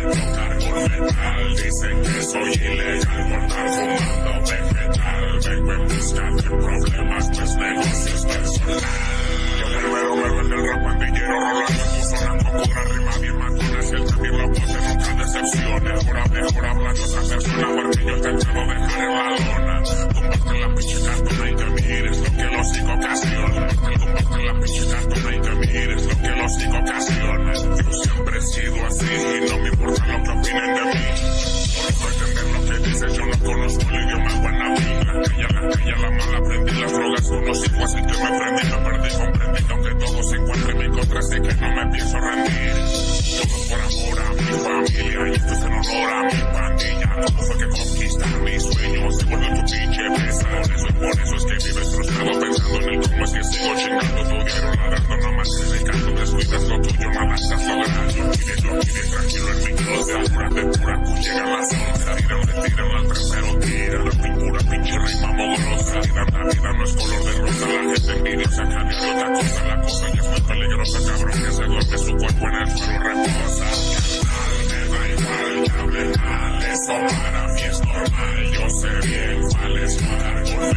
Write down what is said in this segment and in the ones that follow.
tocar con metal. Dicen que soy ilegal por estar fumando vegetal. Vengo en busca de problemas, pues negocios personal. Yo primero me vendo el rap pandillero, rolando en tu zona con una rima bien matona. Si el también lo pone, nunca decepciones. Mejor hablando a esa persona, porque yo te puedo dejar en la lona. Comparte la pinche cartona y te mires lo que los hocico ocasiona. Comparte la pinche cartona y te mires lo que los hocico ocasiona. Yo siempre he sido así y no me importa lo que opinen de mí. No puedo entender lo que dices, yo no conozco el idioma guanabí. La calle, la mala aprendí, las drogas conocido, así que me prendí, me perdí, comprendí que aunque todo se encuentre en mi contra, sé que no me pienso rendir. Todo por amor a mi familia y esto es en honor a mi pandilla. Todo fue que conquistar mis sueños se vuelve tu pinche pesa. Por eso es que vives frustrado pensando en el cómo es que sigo chingando tu diario ladrando, nomás criticando, descuidas lo tuyo, nada estás logrando. Yo aquí de tranquilo en mi closet, de pura llegan las 11, tiran al tercero, tira la pura pinche rima mogrosa. La vida no es color de rosa, la gente envidiosa, cambia otra cosa, la cosa ya es muy peligrosa, cabrón que se duerme su cuerpo en el suelo reposa. Me da igual que hable mal, eso para mí es normal, yo sé bien cuál es tocar con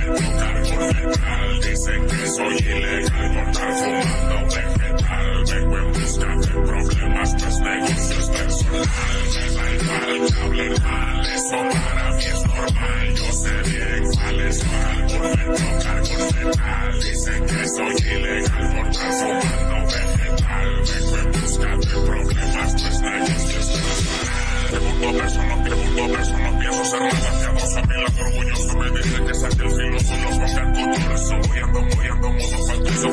metal. Dicen que soy ilegal por estar fumando vegetal. Vengo en busca de problemas, pues negocios personal. Me da igual que hable mal, eso para mí es normal, yo sé bien cuál es tocar con metal. Dicen que soy ilegal por estar fumando vegetal. Vengo en busca de problemas, pues negocios personal. Segundo verso, no pienso ser nada piadoso. A mí la orgulloso me dice que saque el filoso, los ponga en tu torso. Voy ando modo faltoso,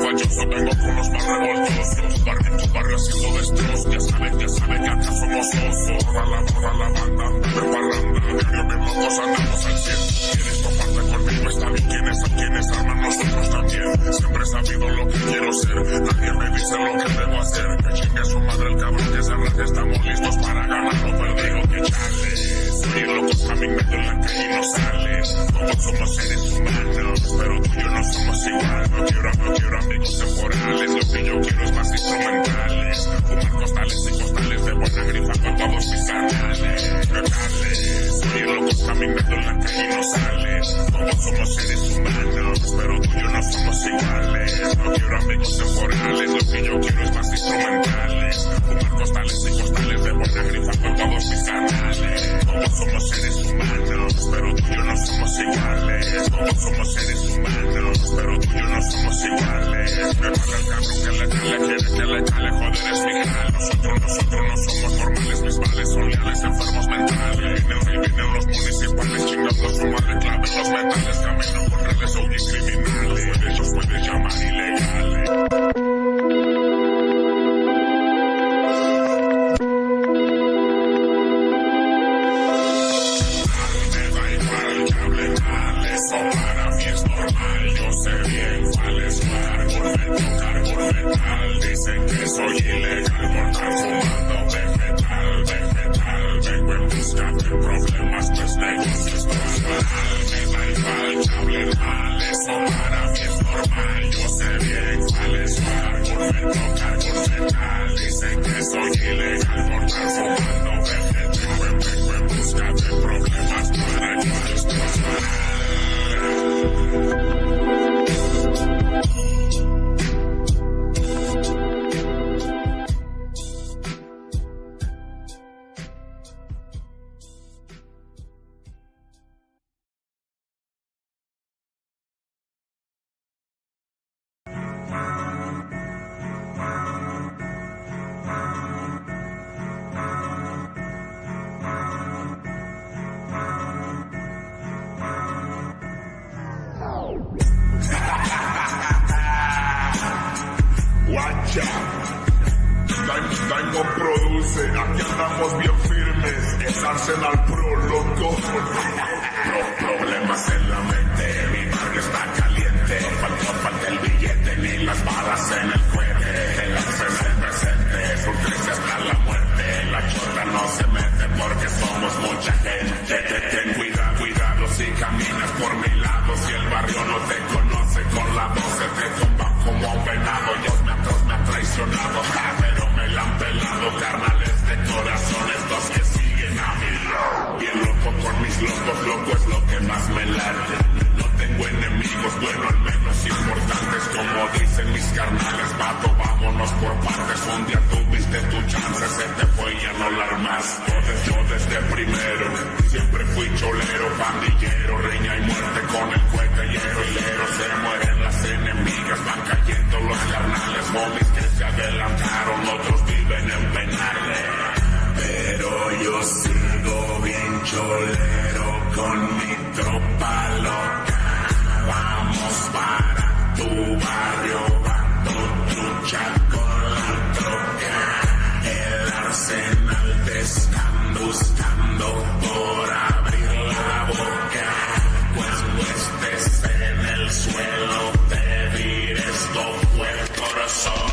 vengo con los más revoltosos. Tu barrio haciendo destrozos, ya sabe que acá somos osos. Toda la banda, de parranda, diario mismo nos andamos al 100. ¿Quieres toparte conmigo? Está bien, quienes arman nosotros también. Siempre he sabido lo que quiero ser, nadie me dice lo que debo hacer. Que chingue su madre el cabrón que se raje, estamos listos para ganar, no perdido que chale. Soy locos caminando en la calle y no sales. Todos somos seres humanos, pero tú y yo no somos igual. No quiero amigos temporales, lo que yo quiero es más instrumentales. Fumar costales y costales de buena grifa con todos mis canales. Soy locos caminando en la calle y no sales. Todos somos seres humanos, pero tú y yo no somos iguales. No quiero amigos temporales, lo que yo quiero es más instrumentales. Fumar costales y costales de buena grifa con todos mis canales. Todos somos seres humanos, pero tú y yo no somos iguales. Todos somos seres humanos, pero tú y yo no somos iguales. Me manda el cabrón que le cale, joder es mi canal. Nosotros no somos normales, mis males son leales, enfermos mentales. Vienen los municipales chingando su madre clave en los metales. Camino con redes OG criminales, los puedes llamar ilegales. Para mí es normal, yo sé bien cuál es tocar con metal. Dicen que soy ilegal por estar fumando vegetal. Vengo en busca de problemas, pues negocios personal. Me da igual que hablen mal, eso para mí es normal, yo sé bien cuál es tocar con metal. Dicen que soy ilegal por estar fumando vegetal. Vengo en busca de problemas, pues negocios personal. Daimon produce, aquí andamos bien firmes, es Arsenal Pro, loco. Problemas en la mente, mi barrio está caliente. No falta el billete ni las balas en el cohete. El acceso al presente, su crece hasta la muerte. La chota no se mete porque somos mucha gente. Ten cuidado si caminas por mi lado. Si el barrio no te conoce, con la voz se te tumban como a un venado. Dios me ha traicionado, pero me la han pelado. Carnales de corazón, estos que más. Yo desde primero siempre fui cholero, pandillero, reña y muerte con el cohete y el hilero. Se mueren las enemigas, van cayendo los carnales, homies que se adelantaron, otros viven en penales. Pero yo sigo bien cholero con mi tropa loca. Vamos para tu barrio, tu trucha con la troca. El arsenal te están buscando por abrir la boca. Pues estés en el suelo, te diré esto fue el corazón.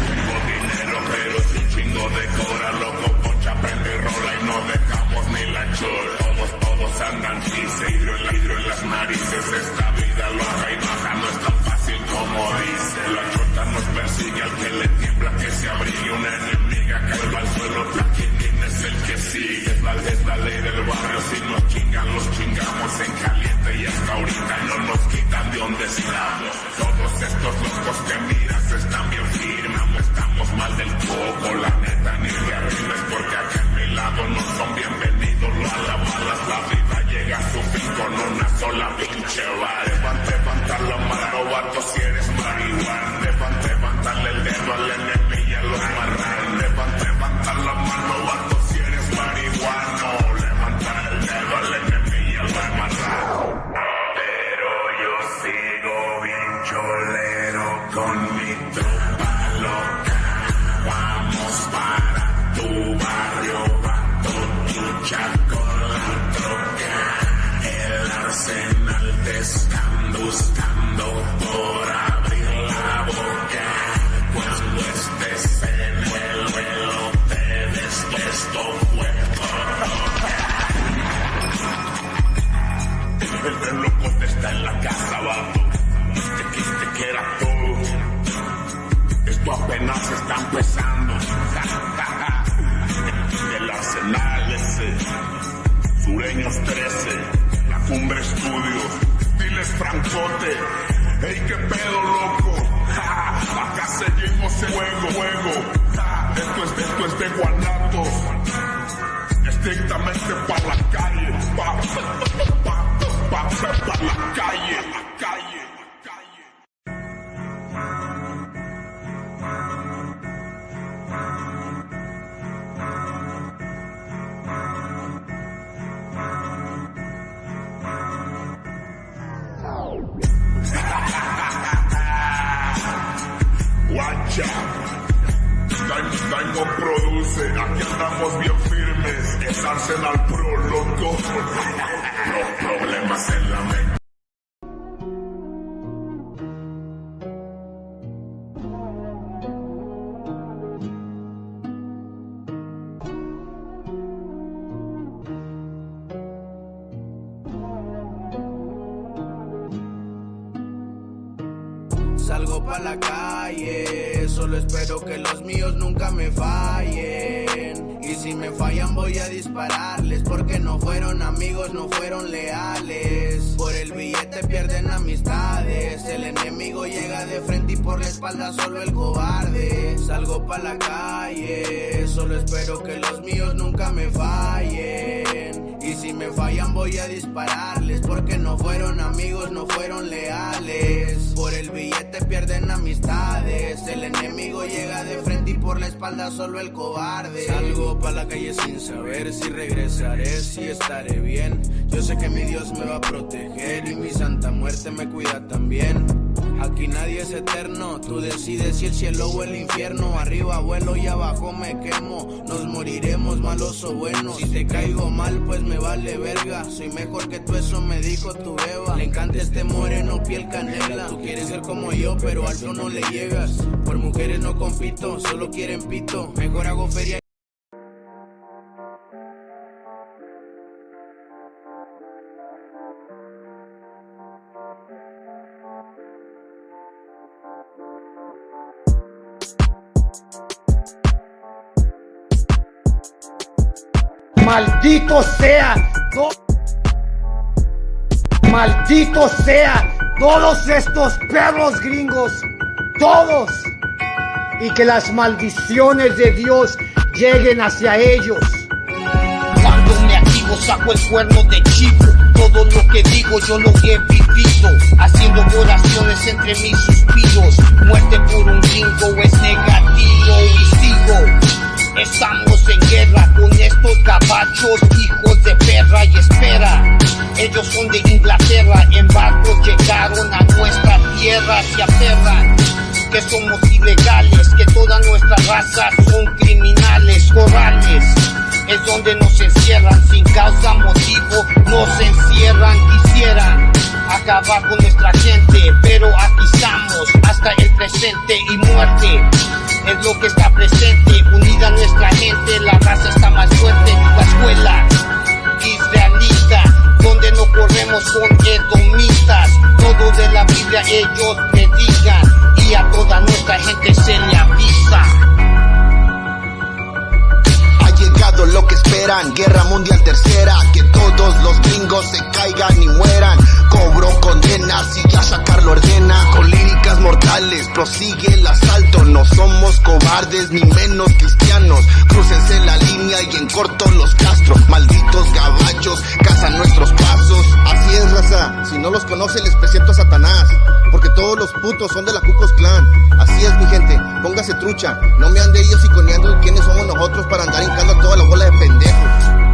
Tengo dinero pero es un chingo de cora, loco, pocha, prende y rola y no dejamos ni la chora. Todos andan chiste, hidro en las narices. Esta vida loca y baja no es tan fácil como dice. La chota nos persigue al que le tiembla, que se abrigue una enemiga, cae al suelo, quién es el que sigue. Es la ley del barrio, si nos chingan, los chingamos en caliente y hasta ahorita no nos quitan de donde estamos. Todos estos locos que miras están bien firmes, estamos mal del coco, la neta ni te arrimes porque acá en mi lado no son bienvenidos. Lo alabalas, la vida llega a su fin con una sola pinche vara. Levanta la mano, vato, si eres marihuana. Levántale el dedo al enemigo y a los marranos. Levanta la mano, vato, si eres marihuano. Levanta el dedo al enemigo y a los marranos. Pero yo sigo bien cholero con mi tropa loca. Vamos para tu barrio, vato, trucha con la troca. El arsenal te están buscando por abrir la boca. Cuando estés en el vuelo te detesto fuego. El loco te está en la casa, vato. Te que era todo. Esto apenas está empezando. El arsenal ese, Sureños 13, la Cumbre Estudios, diles Francote, ey, qué pedo, loco, acá seguimos en juego, esto es de Guanatos, estrictamente pa' la calle, pa' la calle. Guacha, Daimo produce, aquí andamos bien firmes, es Arsenal Pro, loco. Los problemas en la mente. Salgo pa' la calle, solo espero que los míos nunca me fallen. Y si me fallan voy a dispararles, porque no fueron amigos, no fueron leales. Por el billete pierden amistades, el enemigo llega de frente y por la espalda solo el cobarde. Salgo pa' la calle, solo espero que los míos nunca me fallen. Y si me fallan voy a dispararles, porque no fueron amigos, no fueron leales. Por el billete pierden amistades, el enemigo llega de frente y por la espalda solo el cobarde. Salgo pa' la calle sin saber si regresaré, si estaré bien. Yo sé que mi Dios me va a proteger y mi santa muerte me cuida también. Aquí nadie es eterno, tú decides si el cielo o el infierno. Arriba vuelo y abajo me quemo, nos moriremos malos o buenos. Si te caigo mal pues me vale verga, soy mejor que tú, eso me dijo tu beba. Le encanta este moreno piel canela, tú quieres ser como yo pero al no le llegas. Por mujeres no compito, solo quieren pito, mejor hago feria. Maldito sea, maldito sea todos estos perros gringos, todos, y que las maldiciones de Dios lleguen hacia ellos. contigo, saco el cuerno de chivo. Todo lo que digo yo lo he vivido, haciendo oraciones entre mis suspiros. Muerte por un gringo es negativo y sigo. Estamos en guerra con estos gabachos, hijos de perra, y espera. Ellos son de Inglaterra, en barcos llegaron a nuestra tierra, se aferran que somos ilegales, que toda nuestra raza son criminales. Corrales es donde nos encierran, sin causa, motivo, nos encierran. Quisieran acabar con nuestra gente, pero aquí estamos hasta el presente, y muerte es lo que está presente. Unida nuestra gente, la raza está más fuerte. La escuela israelita, donde no corremos con edomitas. Todo de la Biblia ellos predican, y a toda nuestra gente se le avisa. Ha llegado lo que esperan, guerra mundial tercera, que todos los gringos se caigan y mueran. Cobro condenas y ya sacar lo ordena. Con líricas mortales prosigue el asalto. No somos cobardes ni menos cristianos. Crúcense la línea y en corto los castro. Malditos gabachos cazan nuestros pasos. Así es, raza, si no los conoce les presento a Satanás, porque todos los putos son de la Ku Klux Klan. Así es, mi gente, póngase trucha. No me ande ellos iconeando quiénes somos nosotros para andar hincando a toda la bola de pendejos.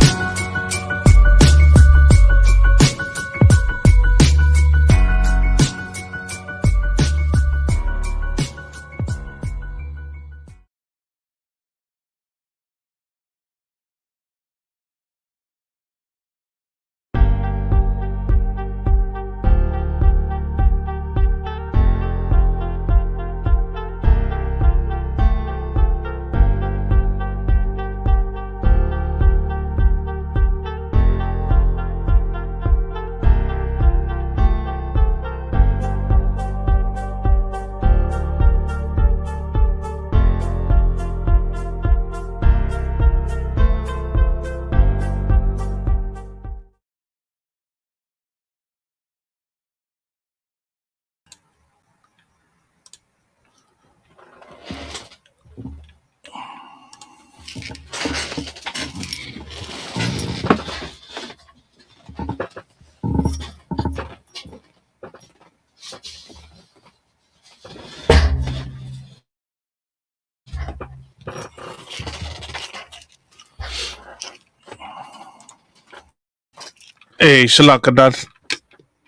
Hey, Shalak Kadat.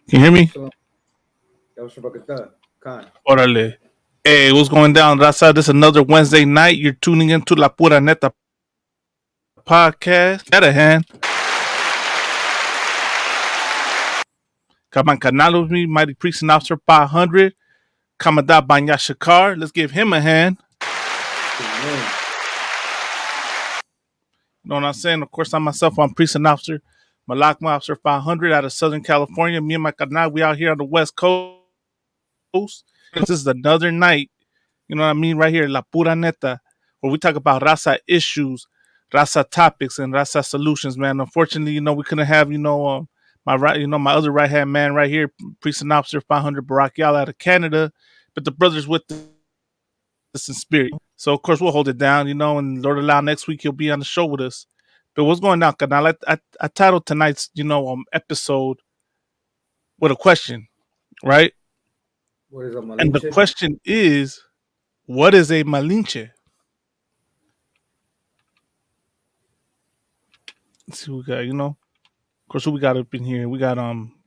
Can you hear me? Orale. Hey, what's going down, Raza? This is another Wednesday night. You're tuning into La Pura Neta podcast. At a hand. Come on, canal with me, Mighty Priest and Officer 500. Kamadat Banya Shakar. Let's give him a hand. Amen. You know what I'm saying? Of course, I'm Priest and Officer Malakma Officer 500 out of Southern California. Me and my canal, we out here on the West Coast. This is another night, you know what I mean, right here, La Pura Neta, where we talk about Raza issues, Raza topics, and Raza solutions, man. Unfortunately, you know, we couldn't have, my other right hand man right here, Priest and Officer 500 Barack Yala out of Canada, but the brothers with us in spirit. So of course we'll hold it down, you know, and Lord allow next week he'll be on the show with us. But what's going on, Canal? I titled tonight's, episode with a question, right? What is a And the Malinche? question is, what is a Malinche? Let's see what we got, Of course, who we got up in here? We got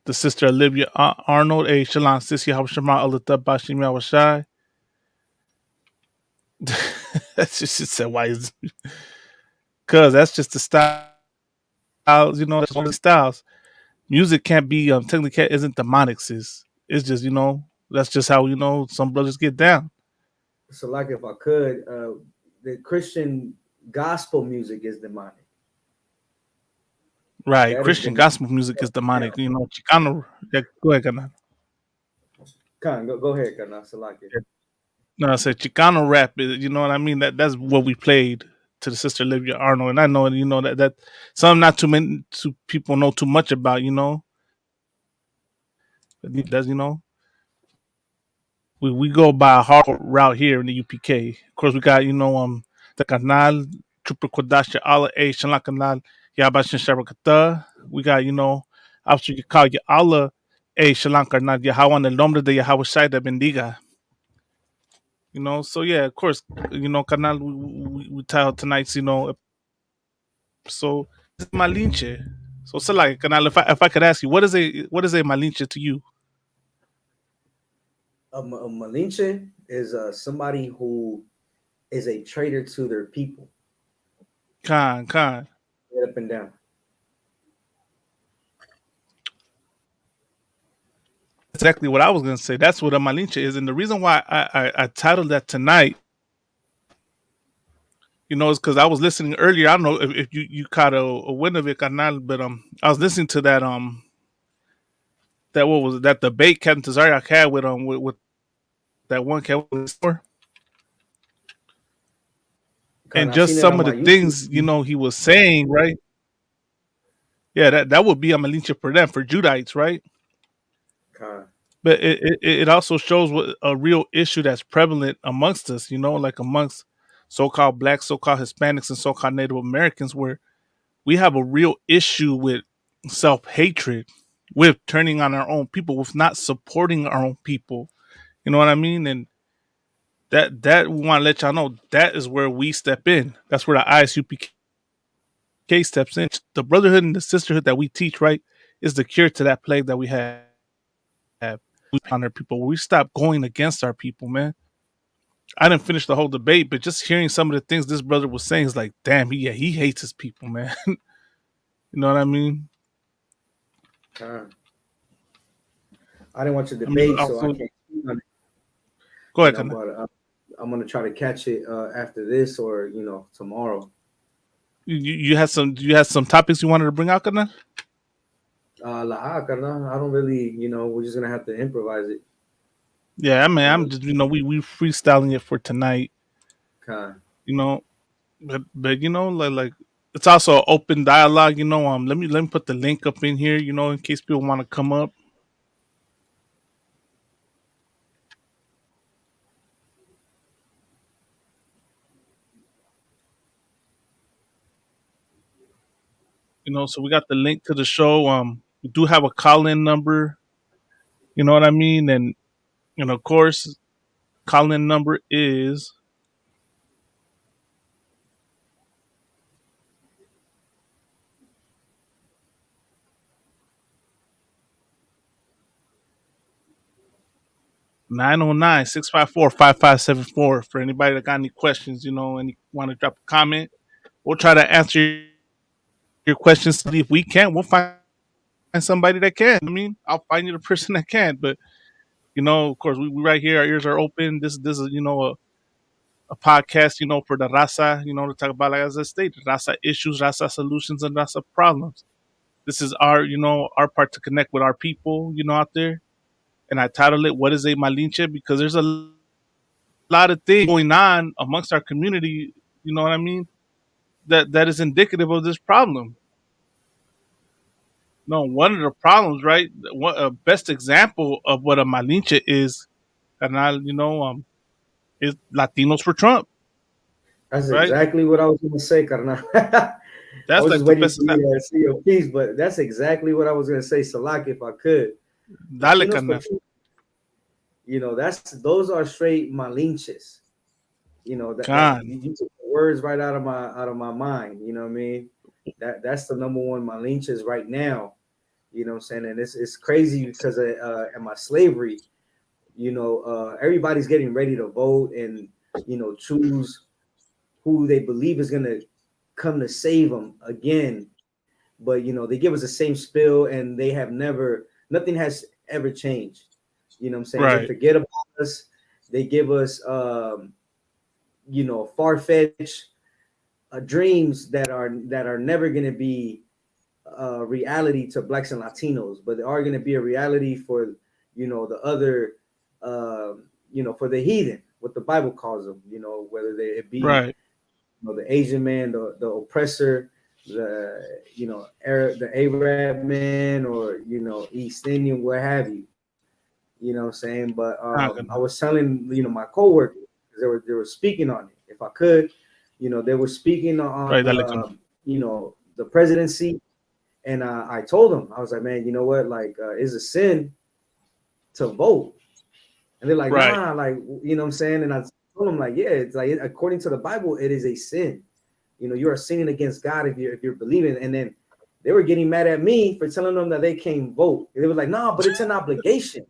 the sister Olivia Arnold, a Shalon Sissy Habashama Alata Bashimi Awashai. That's just said why is because that's just the style, that's one of the styles. Music can't be technically isn't demonic, sis. It's just, that's just how some brothers get down. So, like, if I could, the Christian gospel music is demonic. Right. That is Christian demonic. gospel music is demonic. Chicano. Yeah, go ahead, Kana. Go ahead, Kana. So, like it. No, I said Chicano rap is, you know what I mean? That's what we played to the sister Olivia Arnold. And I know, that some not too many people know too much about, That's, we go by a hard route here in the UPK. Of course, we got, the Canal, Trooper Kodasha, Allah A, Shala Canal, Yabashin Sharakata. We got, after you call you Allah, Shalom Karnat, Yahweh, en el nombre de Yahweh Shai te bendiga. So yeah, of course, Karnal, we tell tonight's, episode is Malinche. So like, Karnal, if I could ask you, what is a Malinche to you? A Malinche is somebody who is a traitor to their people. Khan. Right up and down. Exactly what I was gonna say. That's what a Malinche is, and the reason why I titled that tonight, is because I was listening earlier. I don't know if you caught a wind of it, Karnal, but I was listening to that what was it, that debate Captain Tazariak had with that one Kevin store, and I've seen just it some on of my the YouTube. things he was saying, right? Yeah, that would be a Malinche for them, for Judites, right? Con. But it also shows what a real issue that's prevalent amongst us, like amongst so-called blacks, so-called Hispanics, and so-called Native Americans, where we have a real issue with self-hatred, with turning on our own people, with not supporting our own people. You know what I mean? And that we want to let y'all know that is where we step in. That's where the ISUPK steps in. The brotherhood and the sisterhood that we teach, right, is the cure to that plague that we have on our people. Where we stop going against our people, man. I didn't finish the whole debate, but just hearing some of the things this brother was saying is like, damn, he hates his people, man. You know what I mean? Con. I didn't watch the I mean, debate, so I also, can't speak on it. go ahead, Kana. But I'm gonna try to catch it after this or tomorrow. You had some topics you wanted to bring out, Kana? I don't really, we're just gonna have to improvise it. Yeah, I mean, I'm just we freestyling it for tonight. Con. But like it's also an open dialogue. Let me put the link up in here. In case people want to come up. So we got the link to the show. We do have a call-in number. You know what I mean? And of course, call-in number is 909-654-5574 for anybody that got any questions, and you want to drop a comment. We'll try to answer your questions. If we can't, we'll find somebody that can. I mean, I'll find you the person that can. But of course, we right here. Our ears are open. This is a podcast, for the Raza, to talk about, like as I stated, Raza issues, Raza solutions, and Raza problems. This is our part to connect with our people, out there. And I titled it, "What is a Malinche?" Because there's a lot of things going on amongst our community, you know what I mean, that is indicative of this problem. No, one of the problems, right? What a best example of what a Malinche is, and is Latinos for Trump, That's right? exactly what I was gonna say, Carnal. I That's was like just the waiting best for you example. to see your piece, but that's exactly what I was gonna say, Salak, if I could. Dale, Latinos for carnal. Truth, those are straight Malinches. That Con. you took the words right out of my mind. You know what I mean? That's the number one Malinches right now. You know what I'm saying? And it's crazy because of my slavery. Everybody's getting ready to vote and choose who they believe is gonna come to save them again. But they give us the same spill, and they have nothing has ever changed. You know what I'm saying? They Right. forget about us. They give us far-fetched dreams that are never going to be reality to blacks and Latinos, but they are going to be a reality for the other for the heathen, what the Bible calls them. Whether it be Right. the Asian man, the oppressor, the Arab man, or East Indian, what have you. You know what I'm saying? But Con, I carnal. was telling my coworkers, they were speaking on it. If I could, they were speaking on Right, dale, carnal. the presidency, and I told him, I was like, man, you know what? Like, it's a sin to vote. And they're like, Right. nah, like, you know what I'm saying? And I told them, like, yeah, it's like, according to the Bible, it is a sin. You know, you are sinning against God if you're believing. And then they were getting mad at me for telling them that they can't vote. And they were like, no, but it's an obligation.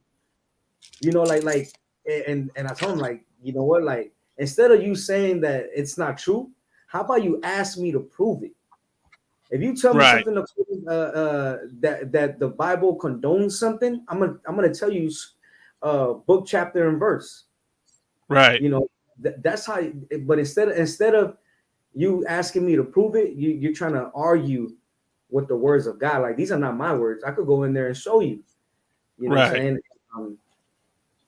You know, and I told them, like, you know what, like, instead of you saying that it's not true, how about you ask me to prove it? If you tell me Right. something that the Bible condones something, I'm gonna tell you book, chapter, and verse. Right. You know, that's how. But instead of you asking me to prove it, you're trying to argue with the words of God. Like, these are not my words. I could go in there and show you. You know what I'm Right. saying?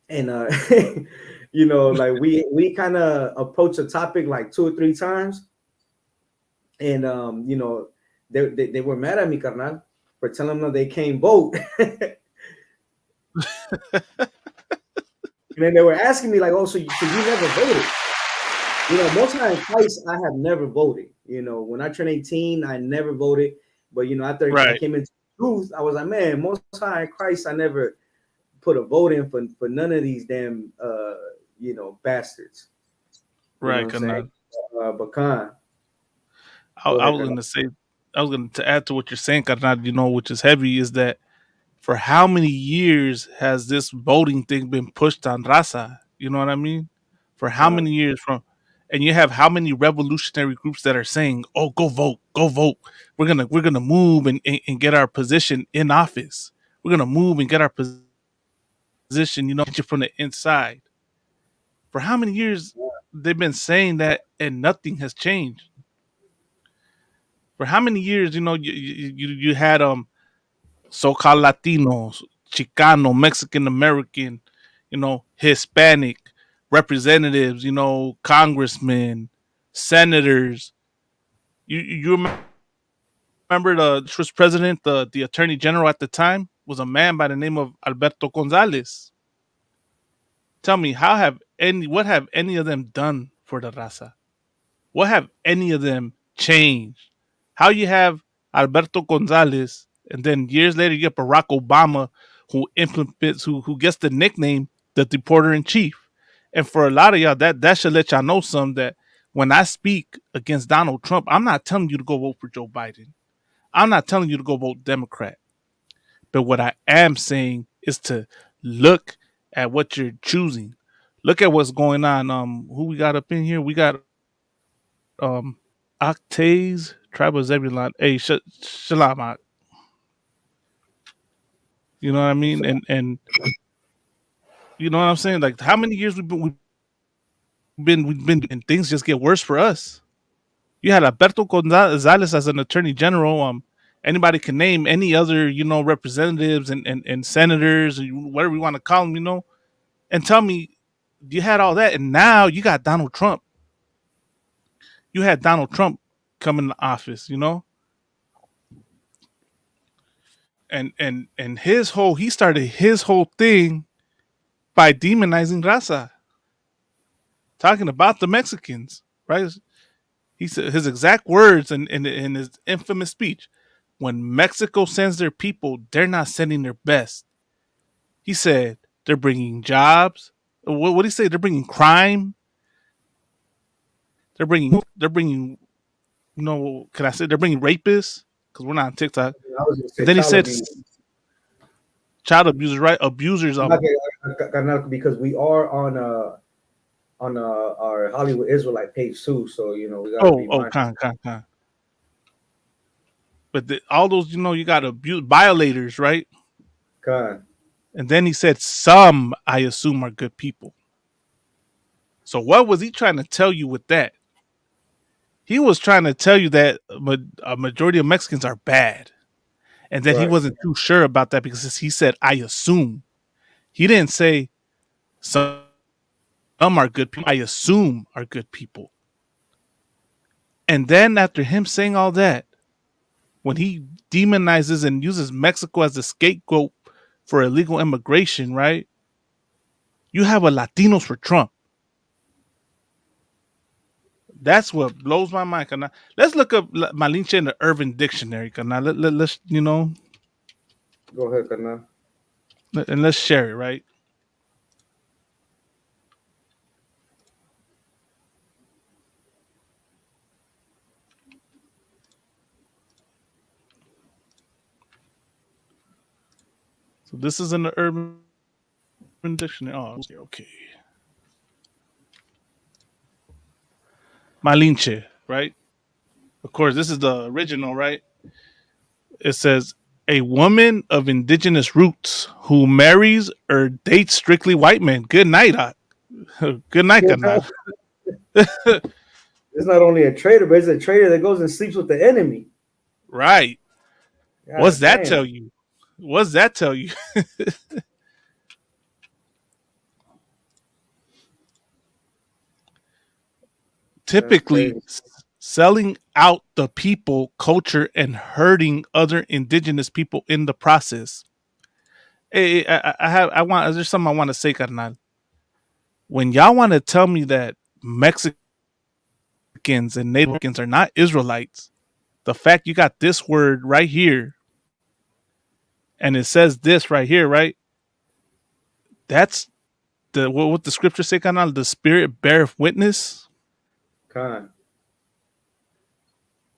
And you know, like, we kind of approach a topic like 2 or 3 times, and you know, they were mad at me, carnal, for telling them they can't vote. And then they were asking me, like, oh, so you never voted? You know, most high in Christ, I have never voted. You know, when I turned 18, I never voted. But, you know, after I Right. came into truth, I was like, man, most high in Christ, I never put a vote in for none of these damn you know, bastards. You know Right. what I'm saying? Canal. But Khan, I, go I ahead, was Carnal. gonna say, I was gonna to add to what you're saying, Canal. You know, which is heavy, is that for how many years has this voting thing been pushed on Raza? You know what I mean? For how Khan, many years from, and you have how many revolutionary groups that are saying, "Oh, go vote. We're gonna move and get our position in office. We're gonna move and get our position. You know, get you from the inside." For how many years they've been saying that, and nothing has changed. For how many years, you know, you had so-called Latinos, Chicano, Mexican American, you know, Hispanic representatives, you know, congressmen, senators. You remember the first president, the attorney general at the time was a man by the name of Alberto Gonzalez. Tell me, what have any of them done for the raza? What have any of them changed? How you have Alberto Gonzalez, and then years later you get Barack Obama, who implements, who gets the nickname the deporter in chief. And for a lot of y'all, that should let y'all know some that when I speak against Donald Trump, I'm not telling you to go vote for Joe Biden. I'm not telling you to go vote Democrat. But what I am saying is to look at what you're choosing. Look at what's going on. Who we got up in here? We got Octaves, Tribal Zebulon. Hey, Shalom, you know what I mean? And you know what I'm saying? Like, how many years we've been, and things just get worse for us. You had Alberto Gonzalez as an attorney general. Anybody can name any other, you know, representatives and senators, or whatever you want to call them, you know, and tell me you had all that, and now you got Donald Trump. You had Donald Trump come in the office, you know, and he started his whole thing by demonizing Raza, talking about the Mexicans, right? He said his exact words in his infamous speech: "When Mexico sends their people, they're not sending their best." He said they're bringing jobs. What did he say? They're bringing crime. They're bringing. You know, can I say they're bringing rapists? Because we're not on TikTok. I was gonna And say then he child said abuse. child abusers, right? Abusers. Not Carnal, because we are on our Hollywood Israelite page too, so you know we got to be mindful. Con. But all those, you know, you got abuse violators, right? Khan, And then he said, some, I assume, are good people. So what was he trying to tell you with that? He was trying to tell you that a majority of Mexicans are bad. And then he right? wasn't too sure about that because he said, I assume. He didn't say some are good people. I assume are good people. And then after him saying all that, when he demonizes and uses Mexico as a scapegoat for illegal immigration, right? You have a Latinos for Trump. That's what blows my mind. Carnal. Let's look up Malinche in the Urban Dictionary. Carnal. Let's Go ahead, Kana. and let's share it, right? So this is in the Urban Dictionary. Oh, okay, okay. Malinche, right? Of course, this is the original, right? It says a woman of indigenous roots who marries or dates strictly white men. Good night, good night, Carnal. It's not only a traitor, but it's a traitor that goes and sleeps with the enemy. Right. What's God that damn. tell you? What's that tell you? That's Typically, crazy. selling out the people, culture, and hurting other indigenous people in the process. Hey, I want. There's something I want to say, Carnal. When y'all want to tell me that Mexicans and Native Americans are not Israelites, the fact you got this word right here, and it says this right here, right? That's the what the scripture say, Carnal. The Spirit beareth witness. Con.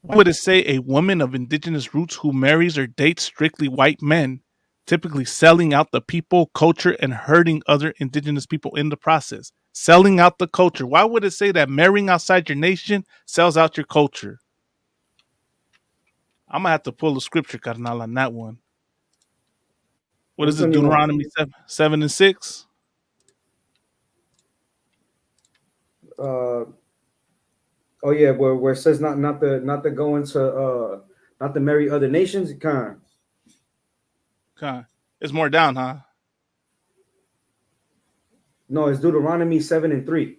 Why would it say a woman of indigenous roots who marries or dates strictly white men, typically selling out the people, culture, and hurting other indigenous people in the process? Selling out the culture. Why would it say that marrying outside your nation sells out your culture? I'm gonna have to pull the scripture, Carnal, on that one. What is Which it? one you want? Deuteronomy 7 and 6? Uh, oh yeah, where it says not to go into not to marry other nations. Con. Okay. It's more down, huh? No, it's Deuteronomy 7:3.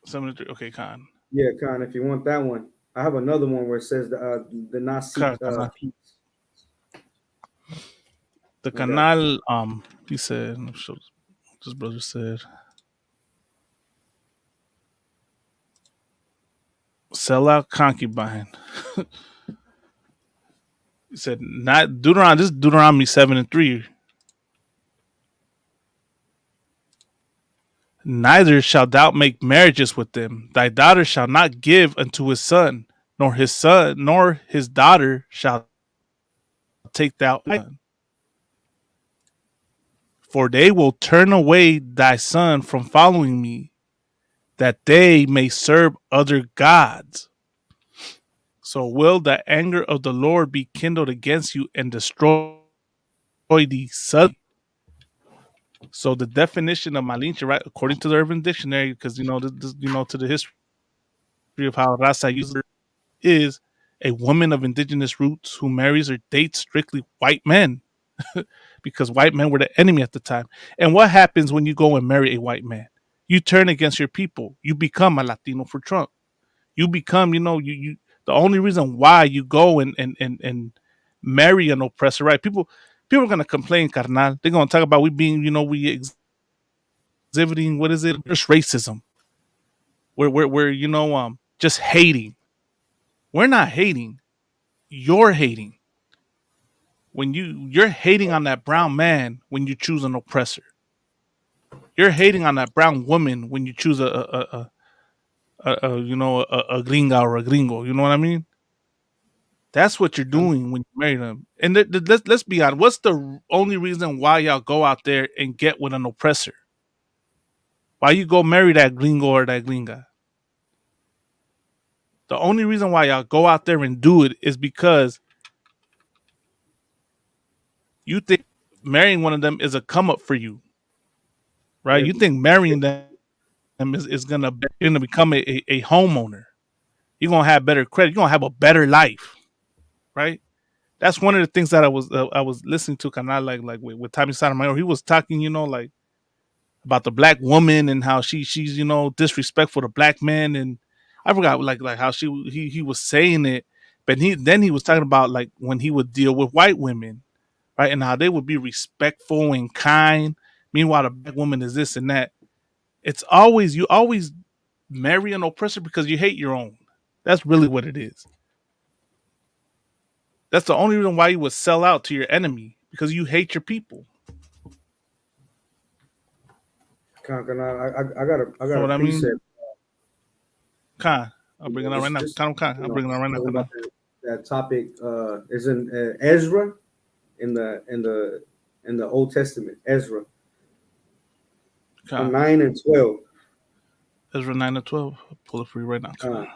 7 and 3. Okay, Con. Yeah, Con. If you want that one, I have another one where it says the not seek Con. peace. The I got you. canal, he said, this brother said, sell out concubine. He said, not Deuteronomy, this is Deuteronomy 7 and 3. Neither shalt thou make marriages with them. Thy daughter shall not give unto his son, nor his daughter shall take thou. For they will turn away thy son from following me, that they may serve other gods. So will the anger of the Lord be kindled against you and destroy thee suddenly. So the definition of Malinche, right, according to the Urban Dictionary, because to the history of how Raza uses it, is a woman of indigenous roots who marries or dates strictly white men, because white men were the enemy at the time. And what happens when you go and marry a white man? You turn against your people. You become a Latino for Trump. You become, you the only reason why you go and marry an oppressor, right? People are gonna complain, carnal. They're gonna talk about we being, we exhibiting what is it? Just racism. We're just hating. We're not hating. You're hating. When you're hating on that brown man when you choose an oppressor. You're hating on that brown woman when you choose a gringa or a gringo. You know what I mean? That's what you're doing when you marry them. And let's be honest. What's the only reason why y'all go out there and get with an oppressor? Why you go marry that gringo or that gringa? The only reason why y'all go out there and do it is because you think marrying one of them is a come up for you, right? If, You think marrying them is gonna become a homeowner. You're gonna have better credit. You're gonna have a better life, right? That's one of the things that I was listening to, kind of like with Tommy Sotomayor. He was talking, like about the black woman and how she's disrespectful to black men, and I forgot like how he was saying it, but he was talking about like when he would deal with white women, right, and how they would be respectful and kind. Meanwhile, the black woman is this and that. It's always marry an oppressor because you hate your own. That's really what it is. That's the only reason why you would sell out to your enemy because you hate your people. I You know got a what I mean? precept. Khan, I'll You bring it know, out right now. just Khan, I'll bring it out right now. talking Khan. about that topic is in Ezra in the Old Testament. Ezra Khan. 9 and 12. Ezra 9 to 12. I'll pull it for you right now. Khan.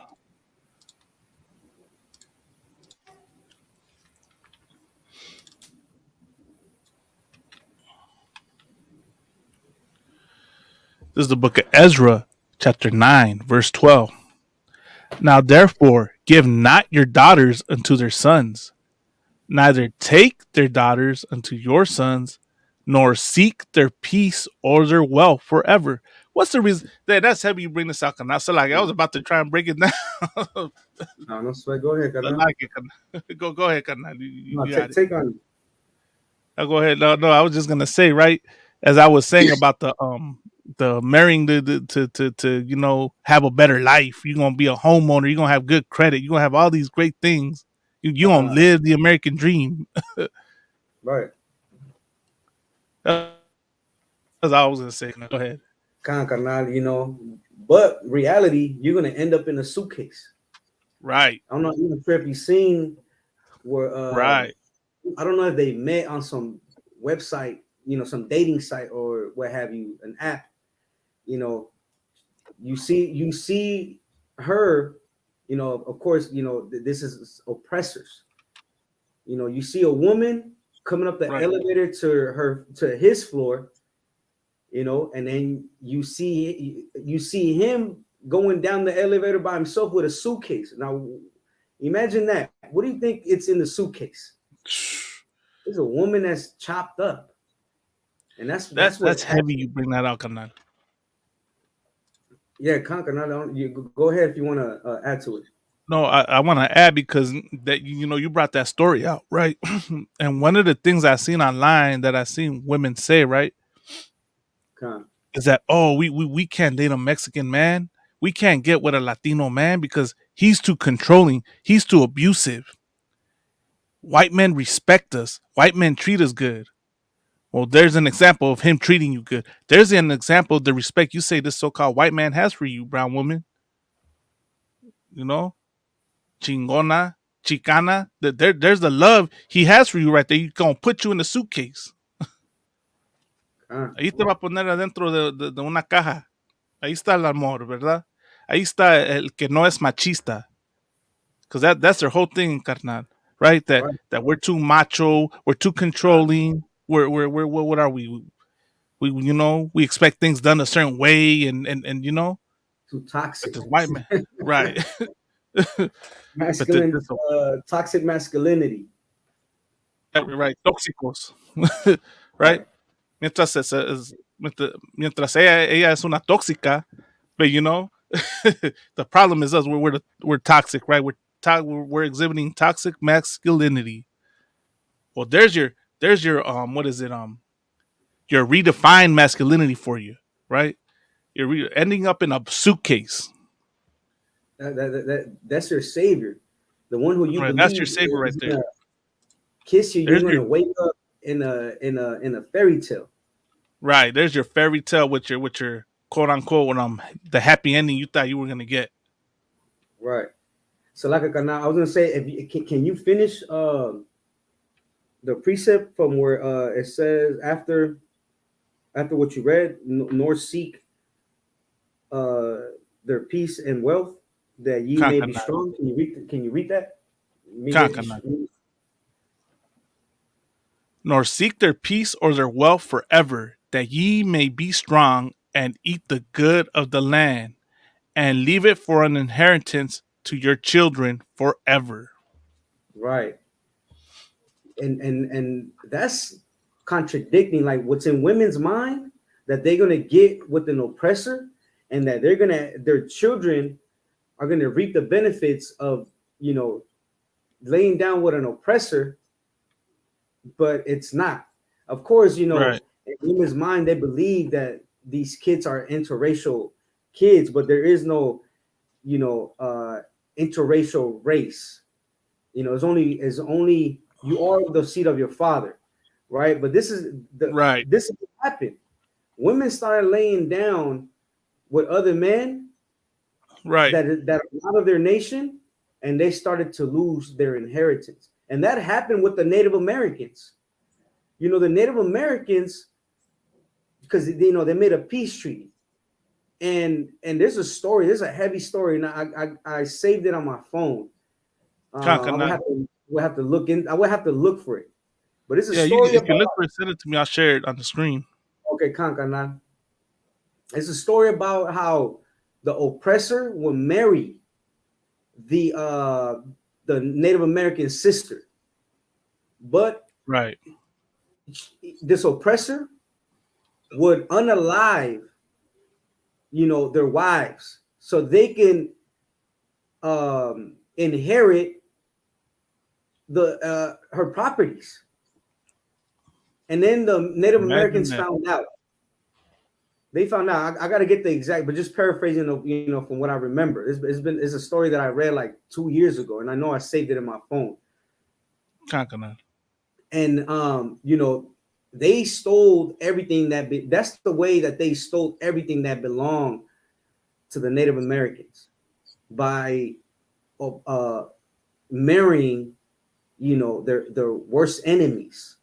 This is the book of Ezra, chapter 9, verse 12. Now therefore, give not your daughters unto their sons, neither take their daughters unto your sons, nor seek their peace or their wealth forever. What's the reason? That's heavy you bring this out. Kana. So like I was about to try and break it down. No sweat. Go ahead, I Kana. like it. Kana. Go ahead, Kana. No, You got it. take on. I'll go ahead. No, I was just gonna say, right, as I was saying about the marrying to you know have a better life. You're gonna be a homeowner. You're gonna have good credit. You're gonna have all these great things. You gonna live the American dream. Right. That's all I was gonna say. Go ahead. Carnal, you know, but reality, you're gonna end up in a suitcase. Right. I'm not even sure if you've seen where Right. I don't know if they met on some website, you know, some dating site or what have you, an app. You know, you see her, you know, of course, you know, this is oppressors. You know, you see a woman coming up the Right. elevator to his floor, you know, and then you see him going down the elevator by himself with a suitcase. Now, imagine that. What do you think it's in the suitcase? There's a woman that's chopped up, and that's what That's heavy. You bring that out, Kanan. Yeah, Conker. Now, you go ahead if you want to add to it. No, I want to add because that you know you brought that story out, right? And one of the things I seen online that I seen women say, right, is that we can't date a Mexican man, we can't get with a Latino man because he's too controlling, he's too abusive. White men respect us, white men treat us good. Well, there's an example of him treating you good. There's an example of the respect you say this so-called white man has for you, brown woman. You know, chingona, chicana. There's the love he has for you right there. He's gonna put you in the suitcase. Ahí te va a poner adentro de una caja. Ahí está el amor, ¿verdad? Ahí está el que no es machista. Because that's their whole thing, carnal. Right? That we're too macho, we're too controlling. We're what are we? We you know we expect things done a certain way, and you know too toxic. This white man, right? Masculine, toxic masculinity. Right, tóxicos, right? Mientras ella es una tóxica, but you know, the problem is us. We're toxic, right? We're exhibiting toxic masculinity. Well, there's your what is it your redefined masculinity for you, right? You're ending up in a suitcase. That's your savior, the one who you believe. That's your savior right there. Kiss you. You're gonna wake up in a fairy tale. Right. There's your fairy tale with your quote unquote the happy ending you thought you were gonna get. Right. So like I was gonna say, if can you finish the precept from where it says after what you read, nor seek their peace and wealth, that ye may be strong. Can you read that? Nor seek their peace or their wealth forever, that ye may be strong and eat the good of the land, and leave it for an inheritance to your children forever. Right. And that's contradicting like what's in women's mind, that they're gonna get with an oppressor, and that their children are gonna reap the benefits of, you know, laying down with an oppressor, but it's not. Of course, you know, right. In women's mind, they believe that these kids are interracial kids, but there is no, interracial race. It's only you are the seed of your father, right? But this is Right. this is what happened. Women started laying down with other men Right. that are out of their nation, and they started to lose their inheritance. And that happened with the Native Americans. The Native Americans, because they made a peace treaty, and there's a heavy story, and I saved it on my phone. I would have to look in. I would have to look for it, but it's a Yeah, story if you about. look for it, send it to me. I'll share it on the screen. Okay, Kankanan. It's a story about how the oppressor will marry the Native American sister, but Right. this oppressor would unalive, their wives, so they can inherit her properties. And then the Native Imagine Americans that. found out. They found out. I got to get the exact, but just paraphrasing, from what I remember. It's a story that I read like 2 years ago, and I know I saved it in my phone. Kankana. And they stole everything that's the way that they stole everything that belonged to the Native Americans by marrying, their worst enemies.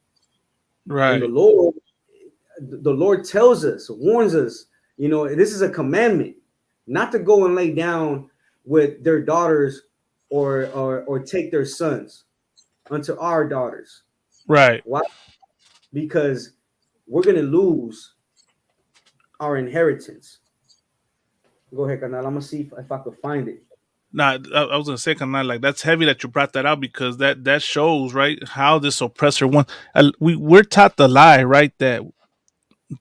Right. And the Lord tells us, warns us, this is a commandment, not to go and lay down with their daughters or take their sons unto our daughters. Right. Why? Because we're gonna lose our inheritance. Go ahead, Canal. I'm gonna see if I could find it. Nah, I was gonna say, kind of like that's heavy that you brought that out because that shows right how this oppressor won. We're taught the lie, right, that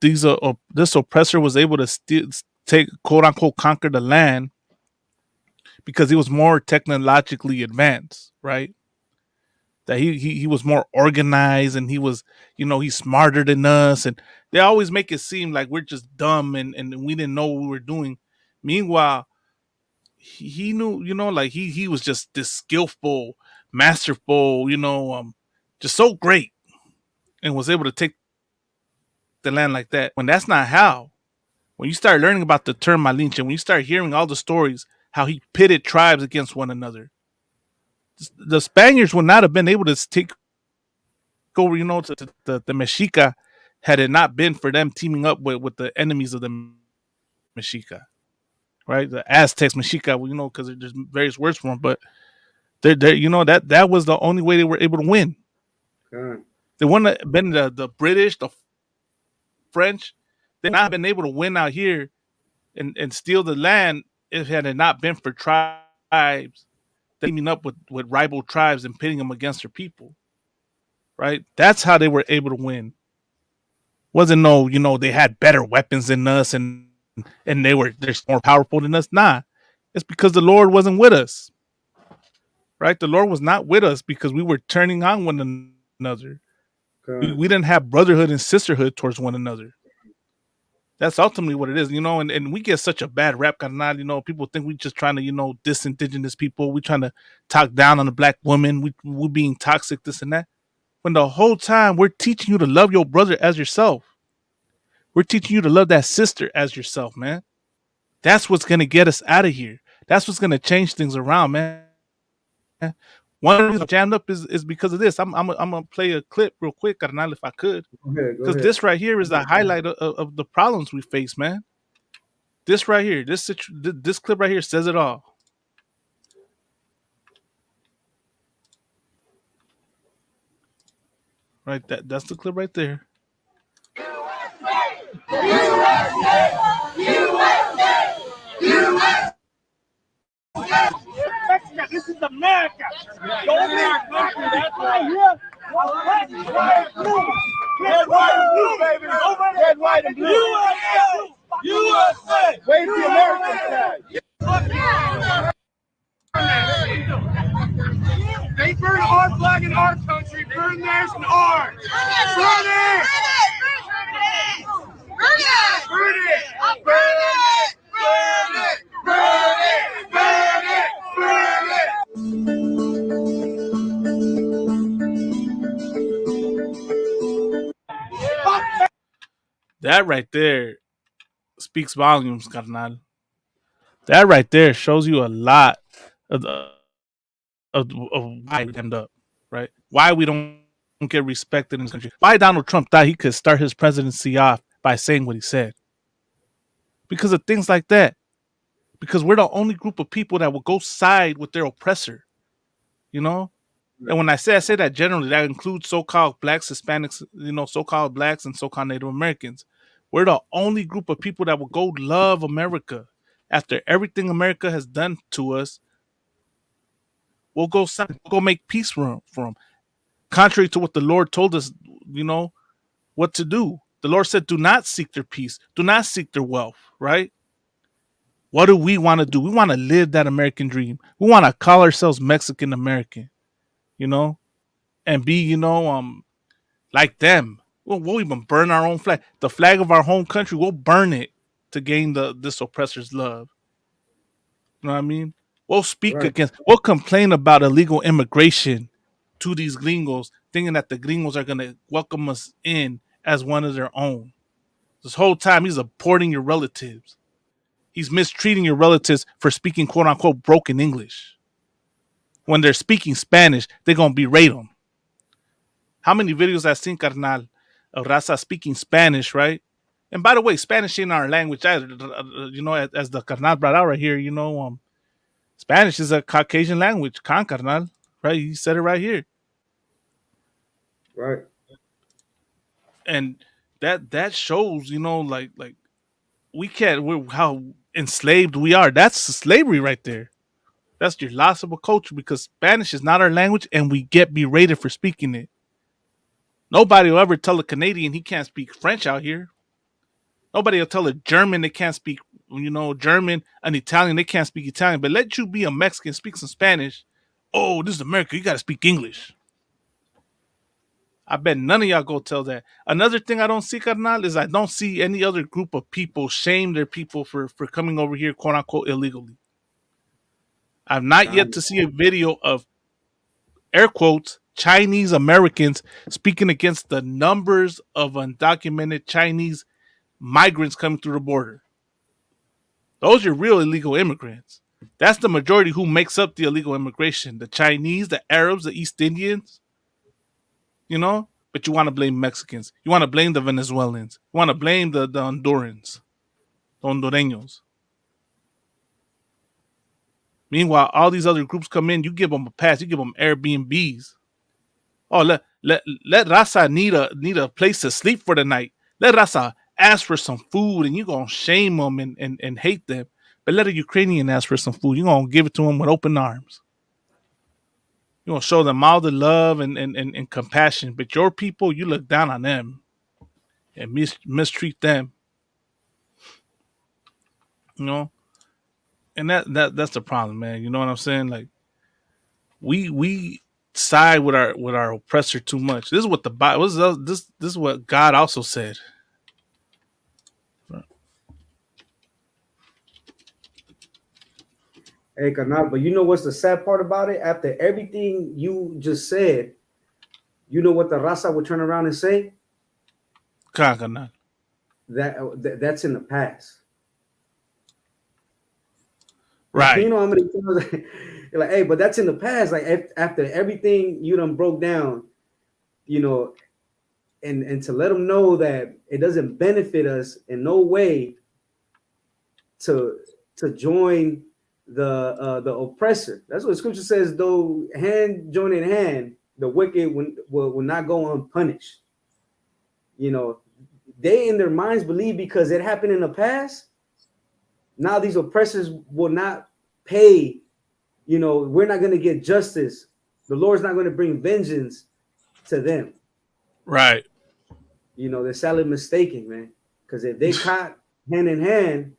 this oppressor was able to take quote unquote conquer the land because he was more technologically advanced, right? That he was more organized and he was he's smarter than us, and they always make it seem like we're just dumb and we didn't know what we were doing. Meanwhile, he knew, like he was just this skillful, masterful, just so great, and was able to take the land like that. When that's not how, when you start learning about the term Malinche, when you start hearing all the stories, how he pitted tribes against one another, the Spaniards would not have been able to take over, to the Mexica had it not been for them teaming up with the enemies of the Mexica, right? The Aztecs, Mexica, because there's various words for them, but they're that was the only way they were able to win. They wouldn't have been the British, the French, they not been able to win out here and steal the land if it had not been for tribes teaming up with rival tribes and pitting them against their people. Right? That's how they were able to win. Wasn't they had better weapons than us and they're more powerful than us. Nah. It's because the Lord wasn't with us. Right? The Lord was not with us because we were turning on one another. We didn't have brotherhood and sisterhood towards one another. That's ultimately what it is, and we get such a bad rap, carnal. People think we just trying to, diss indigenous people. We trying to talk down on the black woman. We're being toxic, this and that. When the whole time we're teaching you to love your brother as yourself. We're teaching you to love that sister as yourself, man. That's what's going to get us out of here. That's what's going to change things around, man. One of the reasons I'm jammed up is because of this. I'm gonna play a clip real quick, carnal, if I could. Because this right here is the highlight of the problems we face, man. This right here, this clip right here says it all. Right, that's the clip right there. This is America. That's right here. Red, white, and blue, baby. Red, white, and blue. USA! USA! Wave the American flag. They burn our flag in our country. Burn theirs in ours. Burn it! Burn it! Burn it! Burn it! Burn it! That right there speaks volumes, carnal. That right there shows you a lot of why we end up, right? Why we don't get respected in this country. Why Donald Trump thought he could start his presidency off by saying what he said. Because of things like that. Because we're the only group of people that will go side with their oppressor, you know? And when I say that generally, that includes so-called blacks, Hispanics, so-called blacks and so-called Native Americans. We're the only group of people that will go love America. After everything America has done to us, we'll go make peace for them. Contrary to what the Lord told us, what to do. The Lord said, do not seek their peace. Do not seek their wealth, right? What do we want to do? We want to live that American dream. We want to call ourselves Mexican American, and be, like them. We'll even burn our own flag. The flag of our home country, we'll burn it to gain this oppressor's love. You know what I mean? We'll complain about illegal immigration to these gringos, thinking that the gringos are going to welcome us in as one of their own. This whole time, he's supporting your relatives. He's mistreating your relatives for speaking quote unquote broken English. When they're speaking Spanish, they're going to berate them. How many videos I've seen, carnal, of Raza speaking Spanish, right? And by the way, Spanish ain't our language either. As the carnal brought out right here, Spanish is a Caucasian language, carnal, right? He said it right here. Right. And that shows, like how enslaved we are. That's slavery right there. That's your loss of a culture because Spanish is not our language and we get berated for speaking it. Nobody will ever tell a Canadian he can't speak French out here. Nobody will tell a German they can't speak, German, an Italian, they can't speak Italian. But let you be a Mexican, speak some Spanish. Oh, this is America. You got to speak English. I bet none of y'all go tell that. Another thing I don't see, carnal, is I don't see any other group of people shame their people for coming over here, quote unquote, illegally. I've not yet to see a video of, air quotes, Chinese Americans speaking against the numbers of undocumented Chinese migrants coming through the border. Those are real illegal immigrants. That's the majority who makes up the illegal immigration. The Chinese, the Arabs, the East Indians, but you want to blame Mexicans. You want to blame the Venezuelans. You want to blame the Hondurans, the Hondureños. Meanwhile, all these other groups come in, you give them a pass, you give them Airbnbs. Oh, let Raza need a place to sleep for the night. Let Raza ask for some food, and you're going to shame them and hate them. But let a Ukrainian ask for some food. You're going to give it to them with open arms. You're going to show them all the love and compassion. But your people, you look down on them and mistreat them. And that's the problem, man. You know what I'm saying? Like, we side with our oppressor too much. This is what the Bible. This is what God also said. Hey, Canal, but you know what's the sad part about it? After everything you just said, you know what the Raza would turn around and say? Canal. That's in the past. Right. You know how many times you're like, hey, but that's in the past. Like after everything you done broke down, and to let them know that it doesn't benefit us in no way to join the oppressor. That's what the scripture says. Though hand join in hand, the wicked will not go unpunished. They in their minds believe because it happened in the past. Now these oppressors will not pay. We're not going to get justice. The Lord's not going to bring vengeance to them. Right. They're sadly mistaken, man. Because if they caught hand in hand,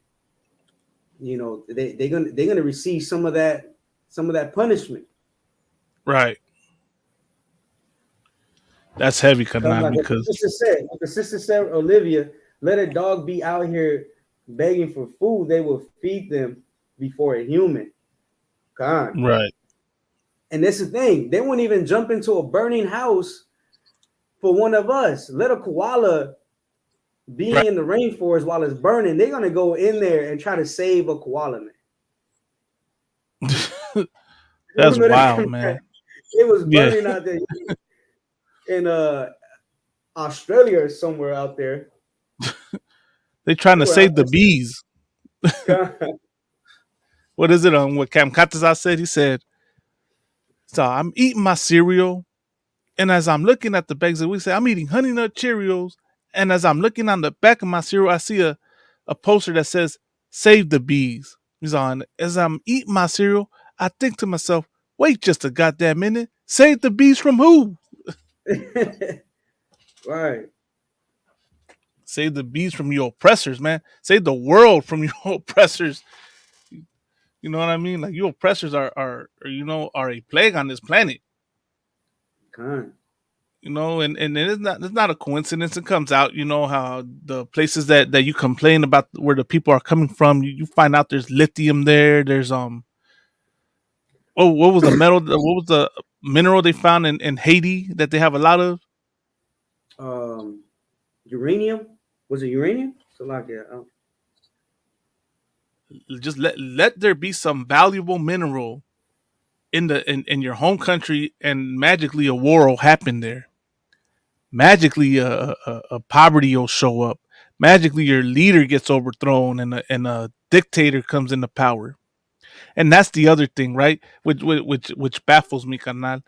they're gonna receive some of that punishment. Right. That's heavy, Kanai, like because the sister said, Olivia, let a dog be out here begging for food, they will feed them before a human. God. Right. And that's the thing. They won't even jump into a burning house for one of us. Let a koala being Right. in the rainforest while it's burning, they're gonna go in there and try to save a koala, man. That's Remember wild, that? man. It was Yeah. burning out there in Australia or somewhere out there. They trying They to were out save the bees. there. What is it on what Cam Kataza said? He said, so I'm eating my cereal, and as I'm looking at the bags of we say I'm eating honey nut Cheerios, and as I'm looking on the back of my cereal, I see a poster that says "Save the bees." He's on. As I'm eating my cereal, I think to myself, "Wait just a goddamn minute! Save the bees from who? Right. Save the bees from your oppressors, man. Save the world from your oppressors." You know what I mean? Like your oppressors are are a plague on this planet. Con. And it's not a coincidence. It comes out, how the places that you complain about where the people are coming from, you find out there's lithium there. There's what was the metal? What was the mineral they found in Haiti that they have a lot of? Um, uranium. Was it uranium? So like yeah. Just let there be some valuable mineral in your home country, and magically a war will happen there. Magically, a poverty will show up. Magically, your leader gets overthrown, and a dictator comes into power. And that's the other thing, right? Which baffles me, carnal.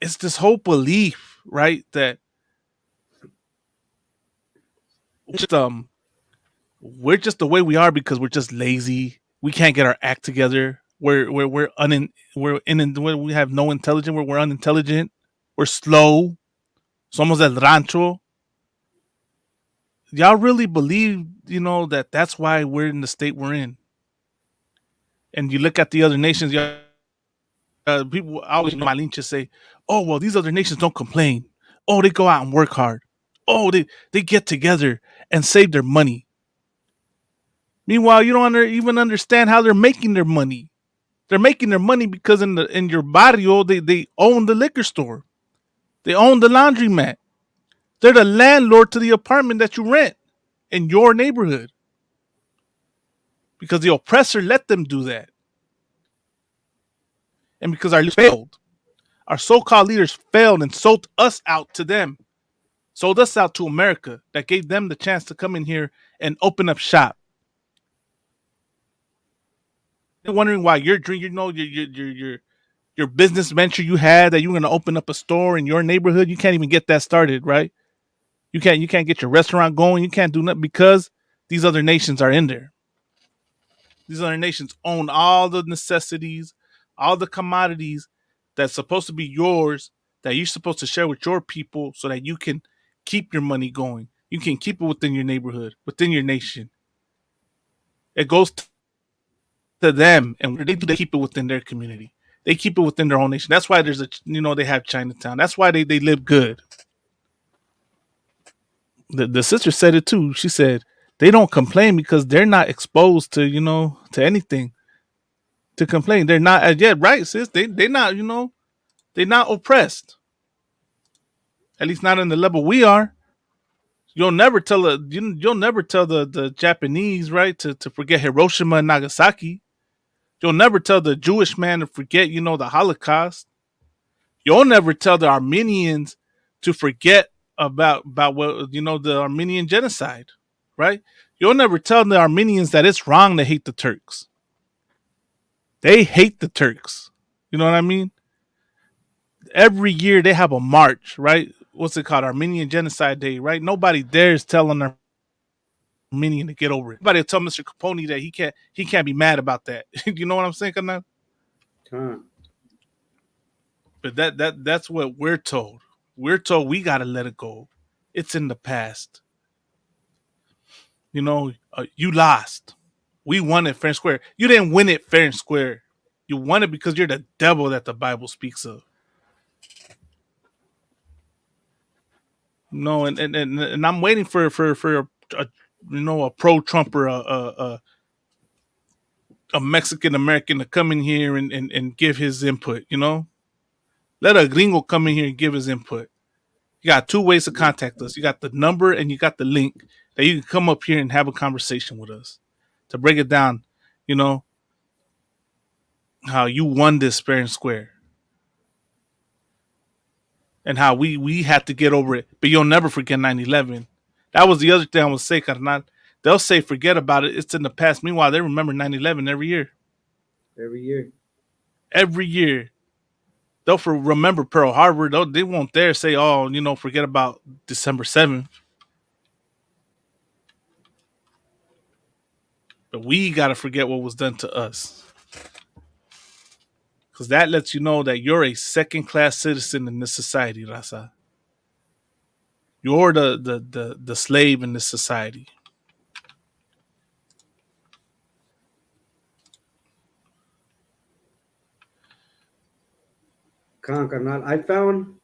It's this whole belief, right, that just, we're just the way we are because we're just lazy. We can't get our act together. We have no intelligence. We're unintelligent. We're slow. Somos el rancho. Y'all really believe, that that's why we're in the state we're in? And you look at the other nations, people always Malinche say, "Oh well, these other nations don't complain. Oh, they go out and work hard. Oh, they get together and save their money." Meanwhile, you don't even understand how they're making their money. They're making their money because in your barrio they own the liquor store, they own the laundromat. They're the landlord to the apartment that you rent in your neighborhood because the oppressor let them do that, and because our leaders failed. Our so-called leaders failed and sold us out to them. Sold us out to America that gave them the chance to come in here and open up shop. They're wondering why your dream, your business venture you had that you were going to open up a store in your neighborhood, you can't even get that started, right? You can't get your restaurant going. You can't do nothing because these other nations are in there. These other nations own all the necessities, all the commodities that's supposed to be yours, that you're supposed to share with your people so that you can keep your money going. You can keep it within your neighborhood, within your nation. It goes to them, and they do, they keep it within their community. They keep it within their own nation. That's why they have Chinatown. That's why they live good. The sister said it too. She said they don't complain because they're not exposed to anything to complain. They're not as yet, right, sis? They not they're not oppressed. At least not in the level we are. You'll never tell the Japanese, right, to forget Hiroshima and Nagasaki. You'll never tell the Jewish man to forget the Holocaust. You'll never tell the Armenians to forget about what the Armenian genocide, right? You'll never tell the Armenians that it's wrong to hate the Turks. They hate the Turks. You know what I mean? Every year they have a march, right? What's it called? Armenian Genocide Day, right? Nobody dares tell an Armenian to get over it. Nobody will tell Mr. Capone that he can't be mad about that. You know what I'm saying, Kana? Con. But that's what we're told. We're told we gotta let it go. It's in the past. You lost. We won it fair and square. You didn't win it fair and square. You won it because you're the devil that the Bible speaks of. No, and I'm waiting for a pro Trumper, a Mexican American to come in here and give his input. Let a gringo come in here and give his input. You got two ways to contact us. You got the number and you got the link that you can come up here and have a conversation with us to break it down. You know how you won this fair and square, and how we had to get over it. But you'll never forget 9/11. That was the other thing I would say, carnal. They'll say forget about it. It's in the past. Meanwhile, they remember 9/11 every year. Every year. Every year. They'll remember Pearl Harbor. They won't dare say, oh, forget about December 7th. But we got to forget what was done to us. Because that lets you know that you're a second-class citizen in this society, Raza. You're the slave in this society. Carnal, I found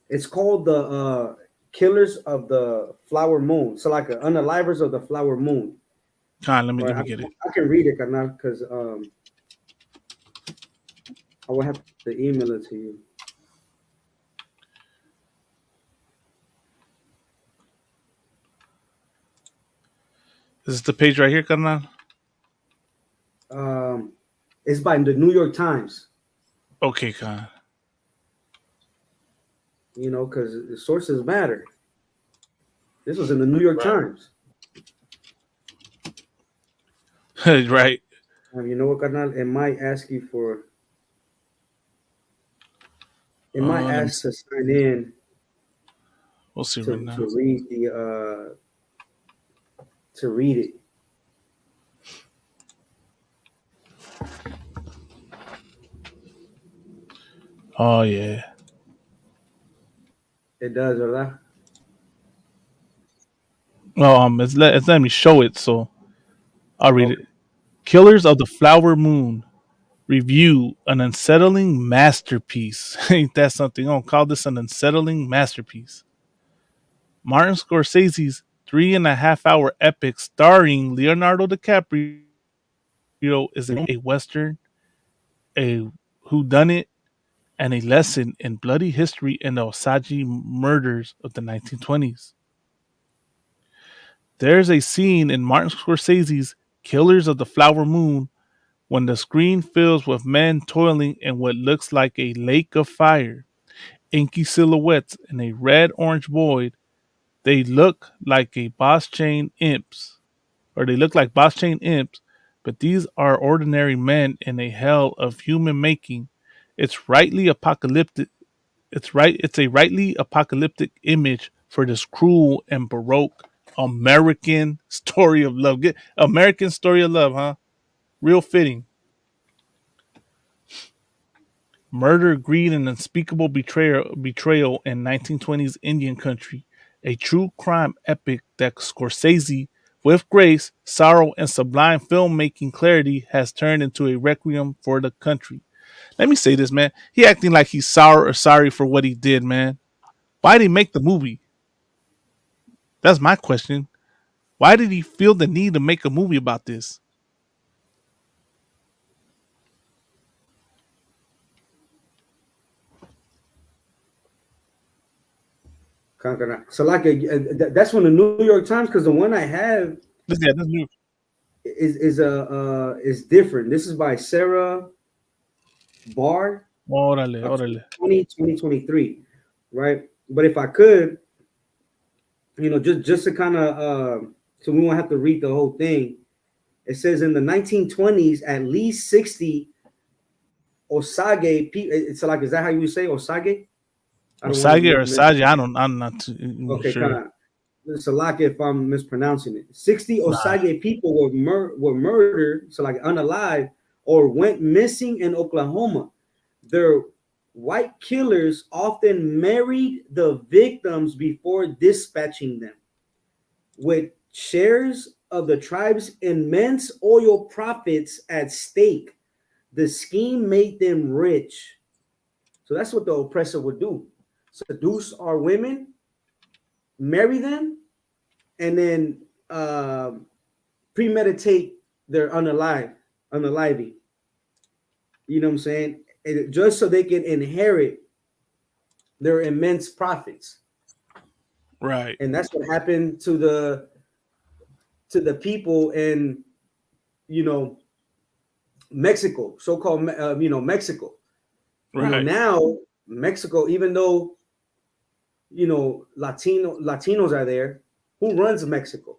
it's called the Killers of the Flower Moon. So like unalivers of the Flower Moon. Let me get it. I can read it, carnal, because I will have to email it to you. This is the page right here, carnal. It's by the New York Times. Okay, Khan. Because the sources matter. This was in the New York Times. Right. You know what, carnal? It might ask you for. It might ask to sign in. We'll see right now. To read the. To read it. Oh yeah. It does, ¿verdad? Well, it's letting me show it, so I'll read it. Killers of the Flower Moon review an unsettling masterpiece. Ain't that something? I'll call this an unsettling masterpiece. Martin Scorsese's 3.5-hour epic starring Leonardo DiCaprio is a western, a whodunit, and a lesson in bloody history in the Osage murders of the 1920s. There's a scene in Martin Scorsese's Killers of the Flower Moon when the screen fills with men toiling in what looks like a lake of fire, inky silhouettes in a red-orange void. They look like boss chain imps, but these are ordinary men in a hell of human making. It's rightly apocalyptic. It's a rightly apocalyptic image for this cruel and baroque American story of love. American story of love, huh? Real fitting. Murder, greed, and unspeakable betrayal in 1920s Indian country. A true crime epic that Scorsese, with grace, sorrow, and sublime filmmaking clarity, has turned into a requiem for the country. Let me say this, man. He acting like he's sour or sorry for what he did, man. Why did he make the movie? That's my question. Why did he feel the need to make a movie about this? So like that's from the New York Times, because the one I have This new. is different. This is by Sarah Barr. Órale. 2023, right? But if I could, just to kind of so we won't have to read the whole thing. It says in the 1920s, at least 60 Osage people. It's like, is that how you say Osage? Osage or Osage? I'm not sure. It's a lot if I'm mispronouncing it. 60 Osage people were murdered, so like unalive, or went missing in Oklahoma. Their white killers often married the victims before dispatching them. With shares of the tribe's immense oil profits at stake, the scheme made them rich. So that's what the oppressor would do. Seduce our women, marry them, and then premeditate their unaliving. You know what I'm saying? And just so they can inherit their immense profits. Right. And that's what happened to the people in, you know, Mexico, so-called, Mexico. Right. Now Mexico, even though, Latinos are there, who runs Mexico?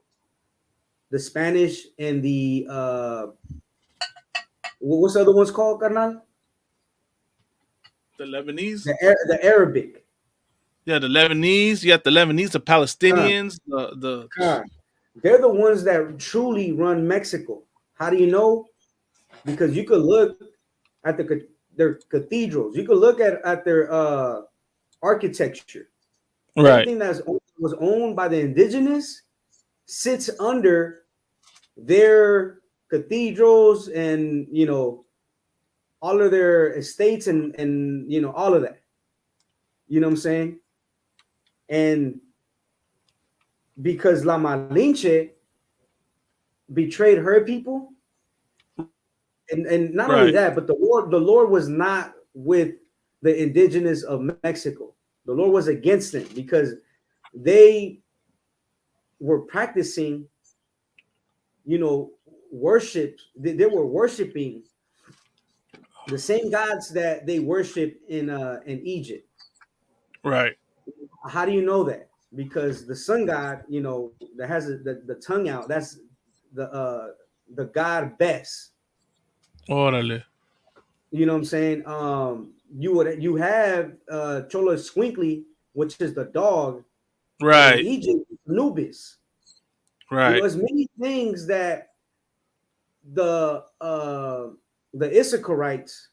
The Spanish and the what's the other ones called, carnal? The Lebanese. The Arabic. Yeah, the Lebanese. You got the Lebanese, the Huh, Palestinians, the huh. They're the ones that truly run Mexico. How do you know? Because you could look at their cathedrals. You could look at their architecture. right. Everything was owned by the indigenous sits under their cathedrals and all of their estates and all of that. You know what I'm saying? And because La Malinche betrayed her people, and not only Right. that, but the Lord was not with the indigenous of Mexico. The Lord was against them because they were practicing, worship. They were worshiping the same gods that they worship in Egypt. Right. How do you know that? Because the sun god, that has the tongue out, that's the god Bess. Órale. You know what I'm saying? You have Cholo Squinkly, which is the dog, and in Right. Egypt, Anubis. Right. It's many things that the uh the Issacharites,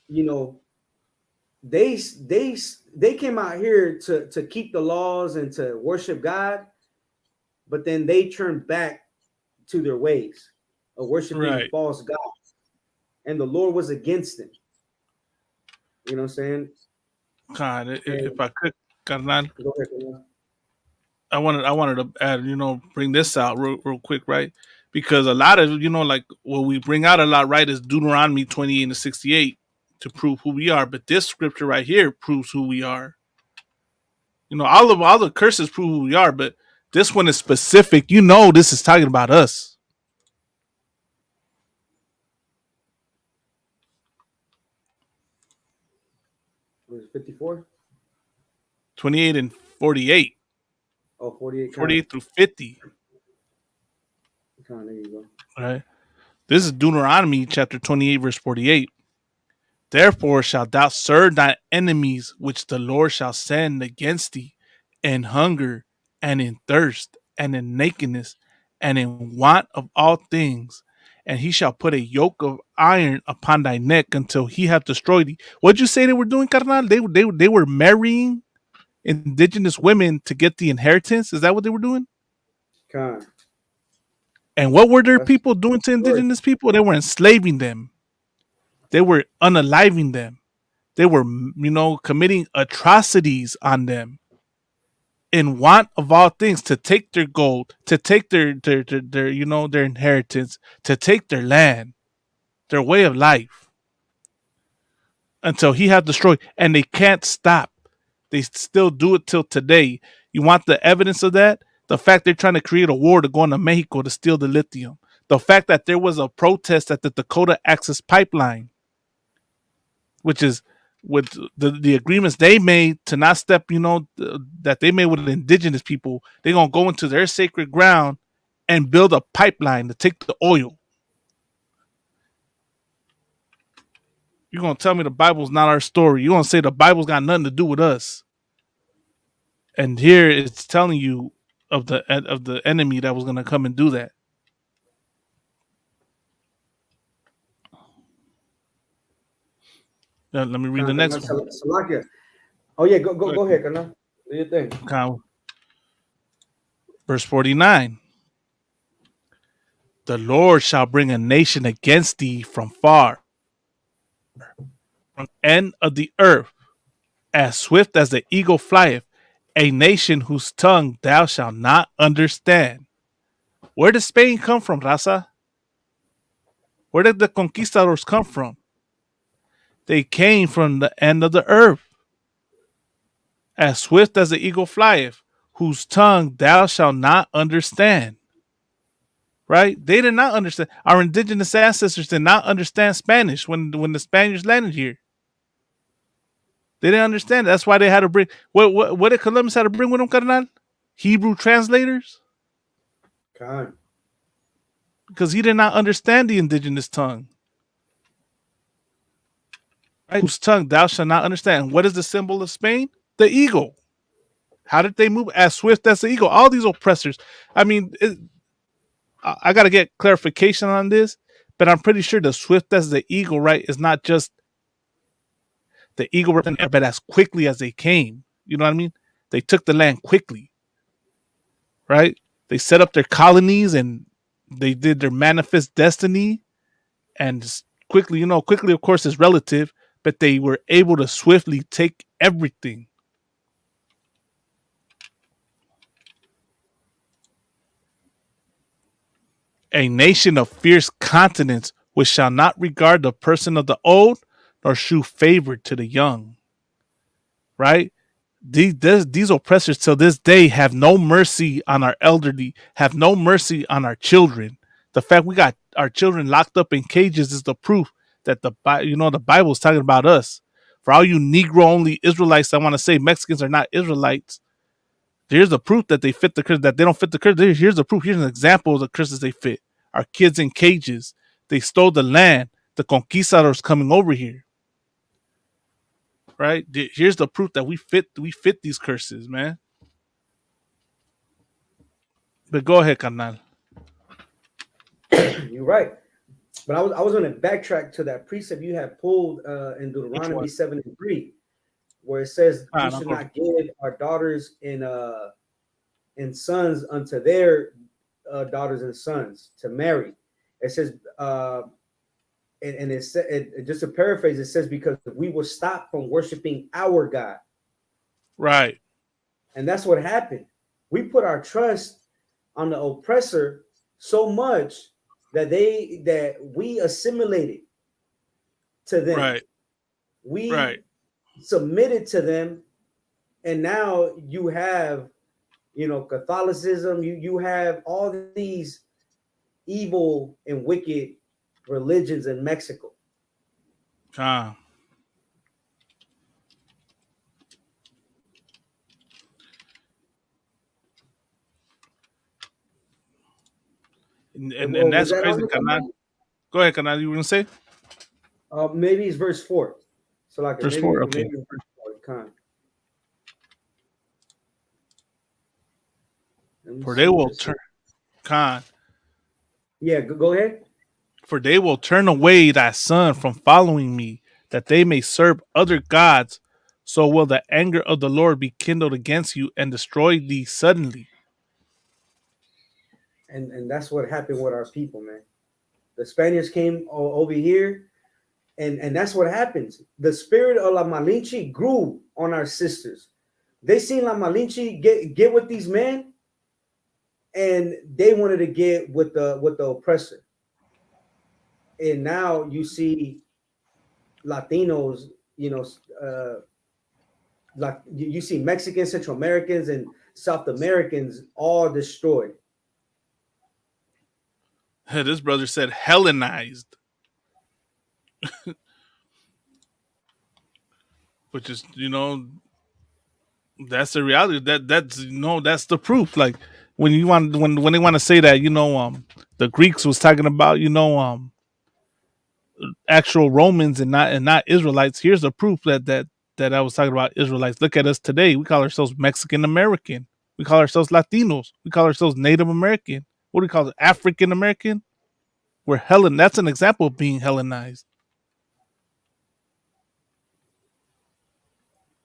you know, they they they came out here to keep the laws and to worship God, but then they turned back to their ways of worshiping Right. false gods, and the Lord was against them. You know what I'm saying? God, if And I could, carnal, go ahead, Camila. I wanted to add, bring this out real quick, right? Because a lot of, like what we bring out a lot, right, is Deuteronomy 28 and 68 to prove who we are. But this scripture right here proves who we are. All the curses prove who we are, but this one is specific. This is talking about us. Was it 54? 28 and 48, Oh, 48 kind. 48 through 50, There you go. right? This is Deuteronomy chapter 28, verse 48. Therefore shalt thou serve thy enemies which the Lord shall send against thee, in hunger, and in thirst, and in nakedness, and in want of all things. And he shall put a yoke of iron upon thy neck until he have destroyed thee. What'd you say they were doing, carnal? They were marrying indigenous women to get the inheritance. Is that what they were doing? Kind. And what were their That's people doing to the story. indigenous people? They were enslaving them. They were unaliving them. They were, committing atrocities on them in want of all things to take their gold, to take their inheritance, to take their land, their way of life until he had destroyed. And they can't stop. They still do it till today. You want the evidence of that? The fact they're trying to create a war to go into Mexico to steal the lithium. The fact that there was a protest at the Dakota Access Pipeline, which is with the agreements they made to not step, that they made with the indigenous people. They're going to go into their sacred ground and build a pipeline to take the oil. You're going to tell me the Bible's not our story. You're going to say the Bible's got nothing to do with us. And here it's telling you of the enemy that was going to come and do that. Now, let me read the Kind. next one. Salakia. Oh yeah, go Go go ahead. go ahead, Kana. Do your thing. Verse 49. The Lord shall bring a nation against thee from far, from the end of the earth, as swift as the eagle flieth, a nation whose tongue thou shalt not understand. Where did Spain come from, Raza? Where did the conquistadors come from? They came from the end of the earth. as swift as the eagle flieth, whose tongue thou shalt not understand. Right? They did not understand. Our indigenous ancestors did not understand Spanish when the Spaniards landed here. They didn't understand. That's why they had to bring what did Columbus had to bring with him, Carnal? Hebrew translators? God. Because he did not understand the indigenous tongue. Right? Whose tongue thou shalt not understand. What is the symbol of Spain? The eagle. How did they move as swift as the eagle? All these oppressors. I mean, I got to get clarification on this, but I'm pretty sure the swift as the eagle, right, is not just the eagle representing, but as quickly as they came. You know what I mean? They took the land quickly, right? They set up their colonies and they did their manifest destiny, and quickly, quickly, of course, is relative, but they were able to swiftly take everything. A nation of fierce continents which shall not regard the person of the old, nor shew favor to the young. Right? These oppressors till this day have no mercy on our elderly, have no mercy on our children. The fact we got our children locked up in cages is the proof that the Bible is talking about us. For all you Negro only Israelites that want to say Mexicans are not Israelites, here's the proof that they fit the curse, that they don't fit the curse. Here's the proof. Here's an example of the curses they fit. Our kids in cages. They stole the land. The conquistadors coming over here. Right? Here's the proof that we fit these curses, man. But go ahead, carnal. You're right. But I was going to backtrack to that precept you had pulled in Deuteronomy 7:3, where it says we should not give our daughters and sons unto their daughters and sons to marry. It says, and it just to paraphrase, it says because we will stop from worshiping our God. Right. And that's what happened. We put our trust on the oppressor so much that we assimilated to them. Right. We submitted to them, and now you have, Catholicism. You have all these evil and wicked religions in Mexico. And that's crazy, Canal. Go ahead, Canal. You were gonna say? Maybe it's verse 4. So like verse 4. Okay. Maybe verse 4. For they will turn. Yeah, go ahead. For they will turn away thy son from following me, that they may serve other gods. So will the anger of the Lord be kindled against you and destroy thee suddenly. And that's what happened with our people, man. The Spaniards came over here, and that's what happens. The spirit of La Malinche grew on our sisters. They seen La Malinche get with these men, and they wanted to get with the oppressor. And now you see Latinos, like you see Mexicans, Central Americans, and South Americans all destroyed. This brother said Hellenized. Which is, that's the reality. That's the proof. Like when they want to say that, the Greeks was talking about, actual Romans and not Israelites. Here's the proof that I was talking about Israelites. Look at us today. We call ourselves Mexican American. We call ourselves Latinos. We call ourselves Native American. What do we call it? African American. We're Hellen. That's an example of being Hellenized.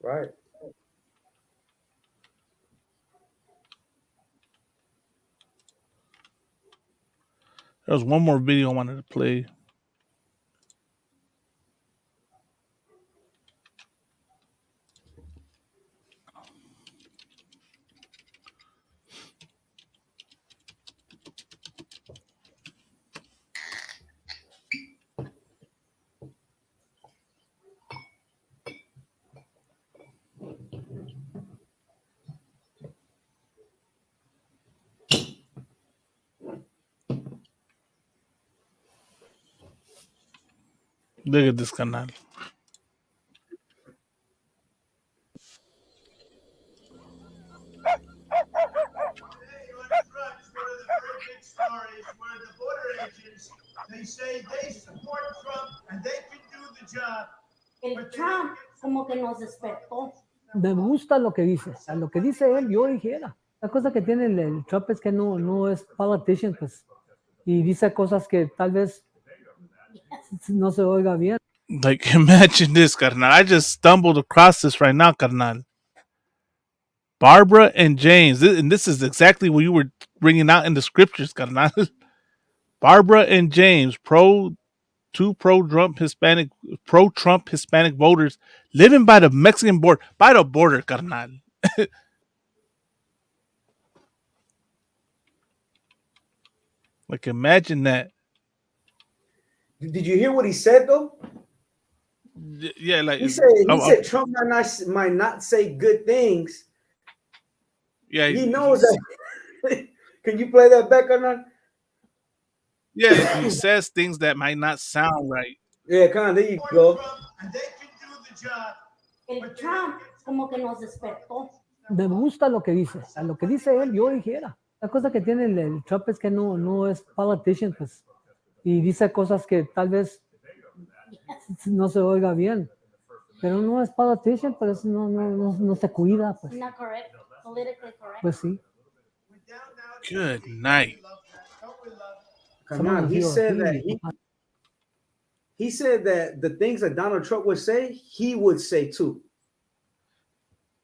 Right. There was one more video I wanted to play. Look at this canal. Stories where the border agents they say they support Trump and they can do the job. El Trump como que nos despertó. Me gusta lo que dice. A lo que dice él, yo dijera. La cosa que tiene el Trump es que no es politician, pues. Y dice cosas que tal vez no se oiga bien. Like, imagine this, carnal. I just stumbled across this right now, carnal. Barbara and James, and this is exactly what you were bringing out in the scriptures, carnal. Barbara and James, pro-Trump Hispanic voters living by the Mexican border, carnal. Like, imagine that. Did you hear what he said though? Yeah, like He said Trump might not say good things. Yeah, he knows that. Can you play that back or not? Yeah, he says things that might not sound right. Yeah, come on, there you go. And they can do the job. El Trump como que nos despertó. Me gusta lo que dice. A lo que dice él, yo dijera. La cosa que tiene el Trump es que no es politician, pues. Y dice cosas que tal vez no se oiga bien. Pero no es politician, por eso no se cuida, pues. Not correct. Politically correct. Pues sí. Good night. Come on, he said that the things that Donald Trump would say, he would say too.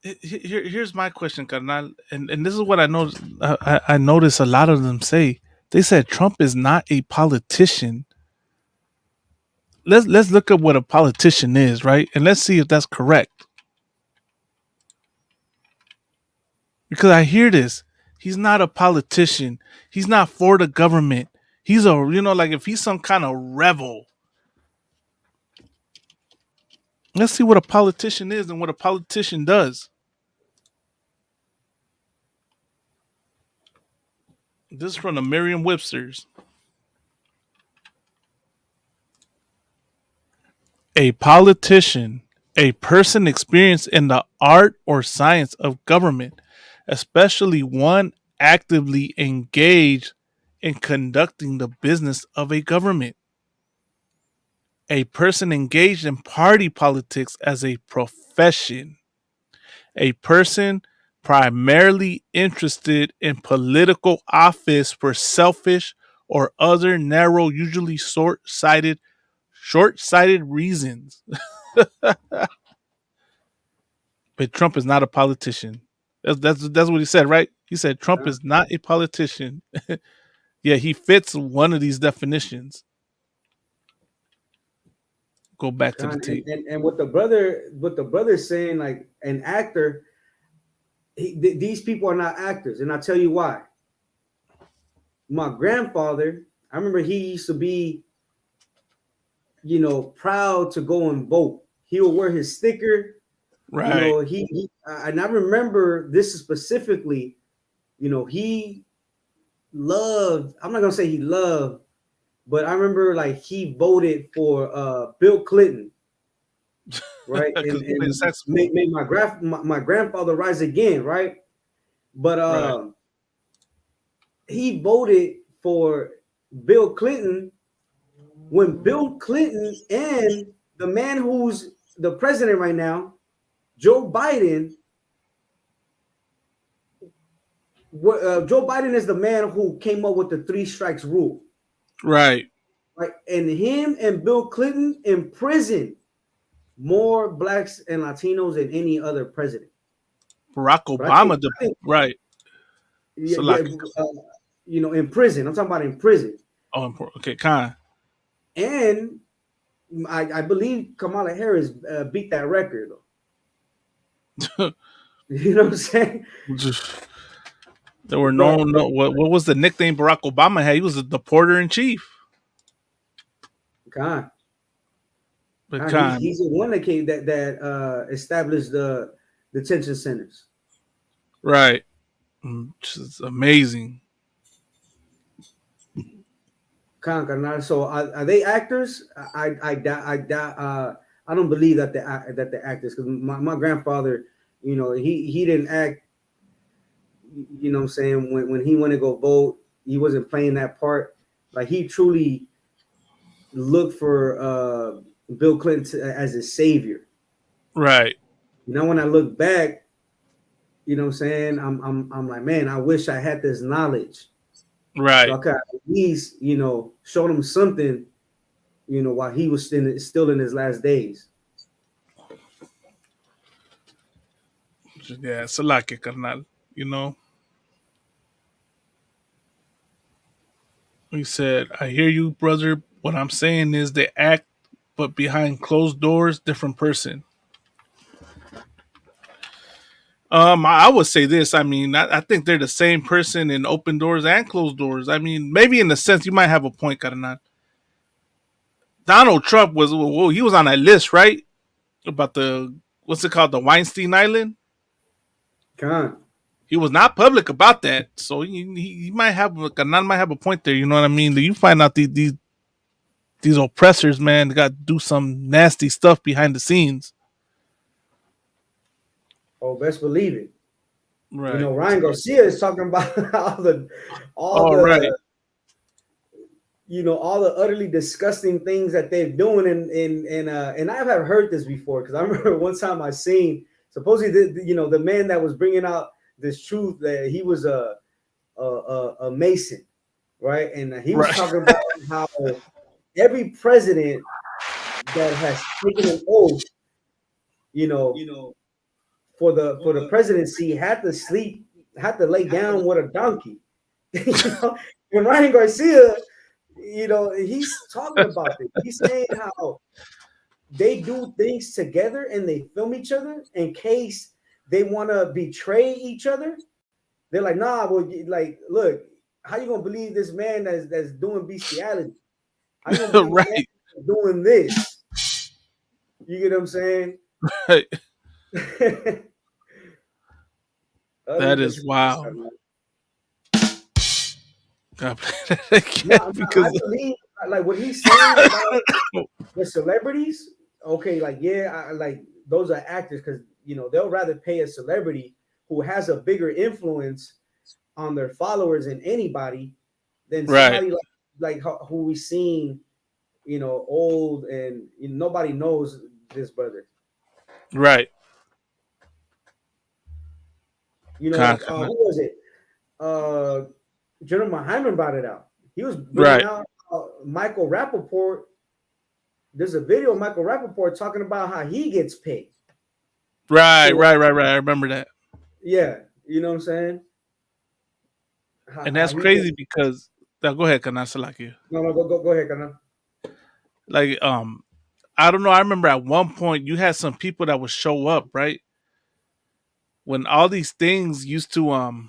Here's my question, carnal, and this is what I know. I notice a lot of them say. They said Trump is not a politician. Let's look up what a politician is, right? And let's see if that's correct. Because I hear this. He's not a politician. He's not for the government. He's like if he's some kind of rebel. Let's see what a politician is and what a politician does. This is from the Merriam-Webster's. A politician, a person experienced in the art or science of government, especially one actively engaged in conducting the business of a government. A person engaged in party politics as a profession. A person primarily interested in political office for selfish or other narrow, usually short-sighted reasons. But Trump is not a politician. That's what he said, right? He said Trump is not a politician. Yeah, he fits one of these definitions. Go back to the tape. And what the brother's saying, like an actor, these people are not actors, and I'll tell you why. My grandfather, I remember he used to be, proud to go and vote. He would wear his sticker. Right. And I remember this specifically, he loved, I'm not gonna say he loved, but I remember like he voted for Bill Clinton, right? and made my grandfather rise again, right? But he voted for Bill Clinton when Bill Clinton and the man who's the president right now, Joe Biden. Joe Biden is the man who came up with the 3 strikes rule. Right. Right. And him and Bill Clinton imprisoned more blacks and Latinos than any other president. Barack Obama, right. Yeah, so like, in prison. I'm talking about in prison. Oh, okay, kind. And I believe Kamala Harris beat that record, though. You know what I'm saying? There were what was the nickname Barack Obama had? He was the porter in chief. Khan. But he's the one that came that established the detention centers. Right. Which is amazing. Carnal. So are they actors? I don't believe that the actors, because my grandfather, he didn't act. You know what I'm saying? When he went to go vote, he wasn't playing that part. Like, he truly looked for Bill Clinton as his savior. Right. When I look back, you know what I'm saying, I'm like, man, I wish I had this knowledge. So Right. I could at least, show him something, while he was still in his last days. Yeah, it's a like carnal. You know, he said, "I hear you, brother. What I'm saying is they act, but behind closed doors, different person." I would say this. I mean, I think they're the same person in open doors and closed doors. I mean, maybe in a sense you might have a point, carnal. Donald Trump was, well, he was on that list, right? About the, what's it called, the Weinstein Island. Con. He was not public about that, so he might have, Carnal might have a point there. You know what I mean? You find out these oppressors, man, got to do some nasty stuff behind the scenes. Oh, best believe it. Right. Ryan Garcia is talking about all All right. the all the utterly disgusting things that they're doing, and I've heard this before, because I remember one time I seen, supposedly, the man that was bringing out this truth, that he was a Mason, right? And he was Right. talking about how every president that has taken an oath, for the presidency, had to lay down with a donkey. And Ryan Garcia, he's talking about this. He's saying how they do things together and they film each other in case they want to betray each other. They're like, nah, well, like, look, how you gonna believe this man that's doing bestiality? How you gonna believe this man Right. that's doing this? You get what I'm saying? Right. Utterly That is disgusting. wild. God bless it. No, I Because believe, like, what he's saying about the celebrities. Okay, like, yeah, like, those are actors, because they'll rather pay a celebrity who has a bigger influence on their followers than anybody, than right. somebody who we seen, old, and nobody knows this brother. Right. Like, Con- who was it? General Hyman brought it out. He was bringing right. out Michael Rappaport. There's a video of Michael Rappaport talking about how he gets paid. Right. So, Right. Right. Right. I remember that. yeah, you know what I'm saying? And How that's he gets. crazy because, now go ahead, Kana Salaki. No, go ahead, Kana. Like, I don't know. I remember at one point you had some people that would show up, right? When all these things used to,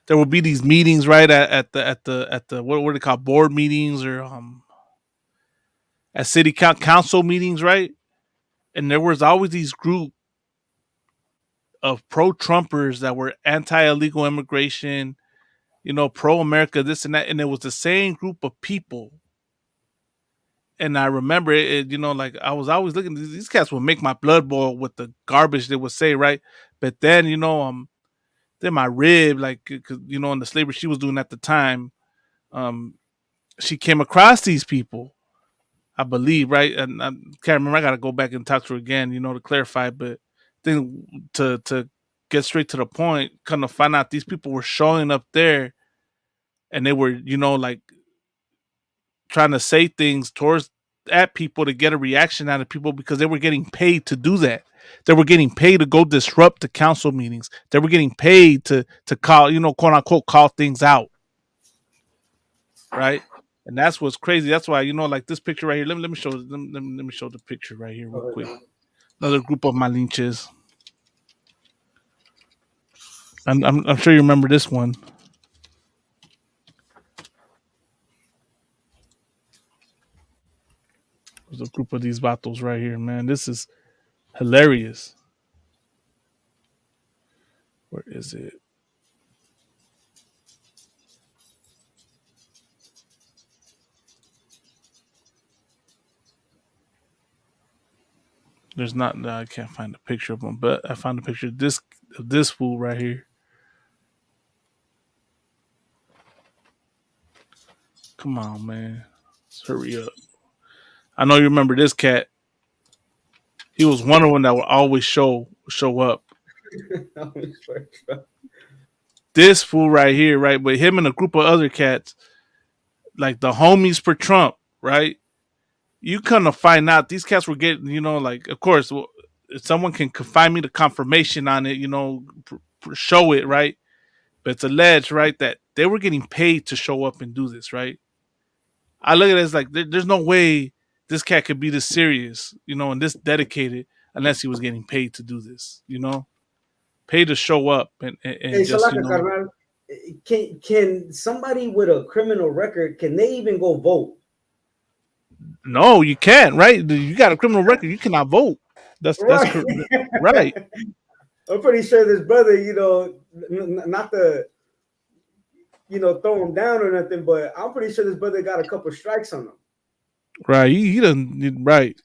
there would be these meetings, right? At the what are they called, board meetings, or at city council meetings, right? And there was always these group of pro-Trumpers that were anti-illegal immigration, pro-America, this and that, and it was the same group of people. And I remember it, like I was always looking. These cats would make my blood boil with the garbage they would say, right? But then, then my rib, like, 'cause, in the slavery she was doing at the time, um, she came across these people, I believe, right? And I can't remember. I got to go back and talk to her again, to clarify. But then to get straight to the point, kind of find out these people were showing up there, and they were, like, trying to say things towards at people to get a reaction out of people because they were getting paid to do that. They were getting paid to go disrupt the council meetings. They were getting paid to call, quote unquote, call things out, right? And that's what's crazy. That's why, like this picture right here. Let me show let me show the picture right here real quick. Another group of Malinches. I'm sure you remember this one. There's a group of these vatos right here, man. This is hilarious. Where is it? There's not. No, I can't find a picture of him, but I found a picture of this fool right here. Come on, man. Let's hurry up. I know you remember this cat. He was one of them that would always show up. This fool right here, right? But him and a group of other cats, like the homies for Trump, right? You kind of find out these cats were getting, like, of course, if someone can find me the confirmation on it, show it, right? But it's alleged, right, that they were getting paid to show up and do this, right? I look at it as like there's no way this cat could be this serious, and this dedicated unless he was getting paid to do this, paid to show up and Hey, just, Salaka, carnal, can somebody with a criminal record, can they even go vote? No, you can't, right? You got a criminal record, you cannot vote. That's Right. right. I'm pretty sure this brother, not to, throw him down or nothing, but I'm pretty sure this brother got a couple strikes on him. Right. He doesn't, right.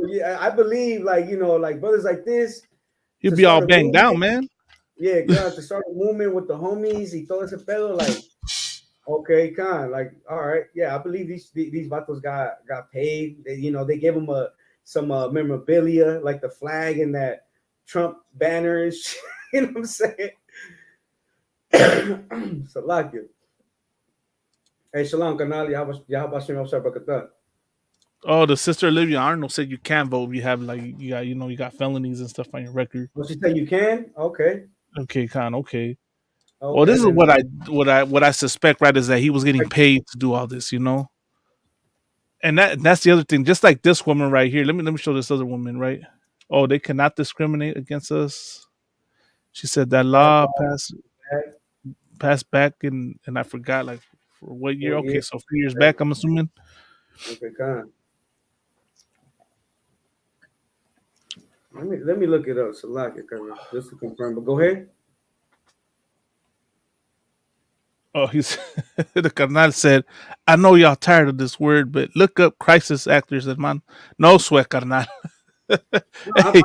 Yeah, I believe, like brothers like this, He'll to be all start a banged down, movement, man. yeah, to start a movement with the homies, y todo ese pedo, like, okay, like, all right, yeah, I believe these vatos got paid. They gave him some memorabilia, like the flag and that Trump banners. You know what I'm saying? Salakia. Hey, shalom, kanal. Yahabashim. Oh, the sister Olivia Arnold said you can't vote if you have you got felonies and stuff on your record. Well, she said you can. Okay. Okay, Khan. Okay. Okay. Well, this is then, what I suspect, right? Is that he was getting paid to do all this, And that's the other thing. Just like this woman right here. Let me show this other woman, right? Oh, they cannot discriminate against us. She said that law passed back and I forgot like for what year. Okay, so a few years back, I'm assuming. Okay, Khan. Let me look it up, Salaki, just to confirm. But go ahead. Oh, he's the carnal said, I know y'all tired of this word, but look up crisis actors and man. No sweat, carnal. Hey,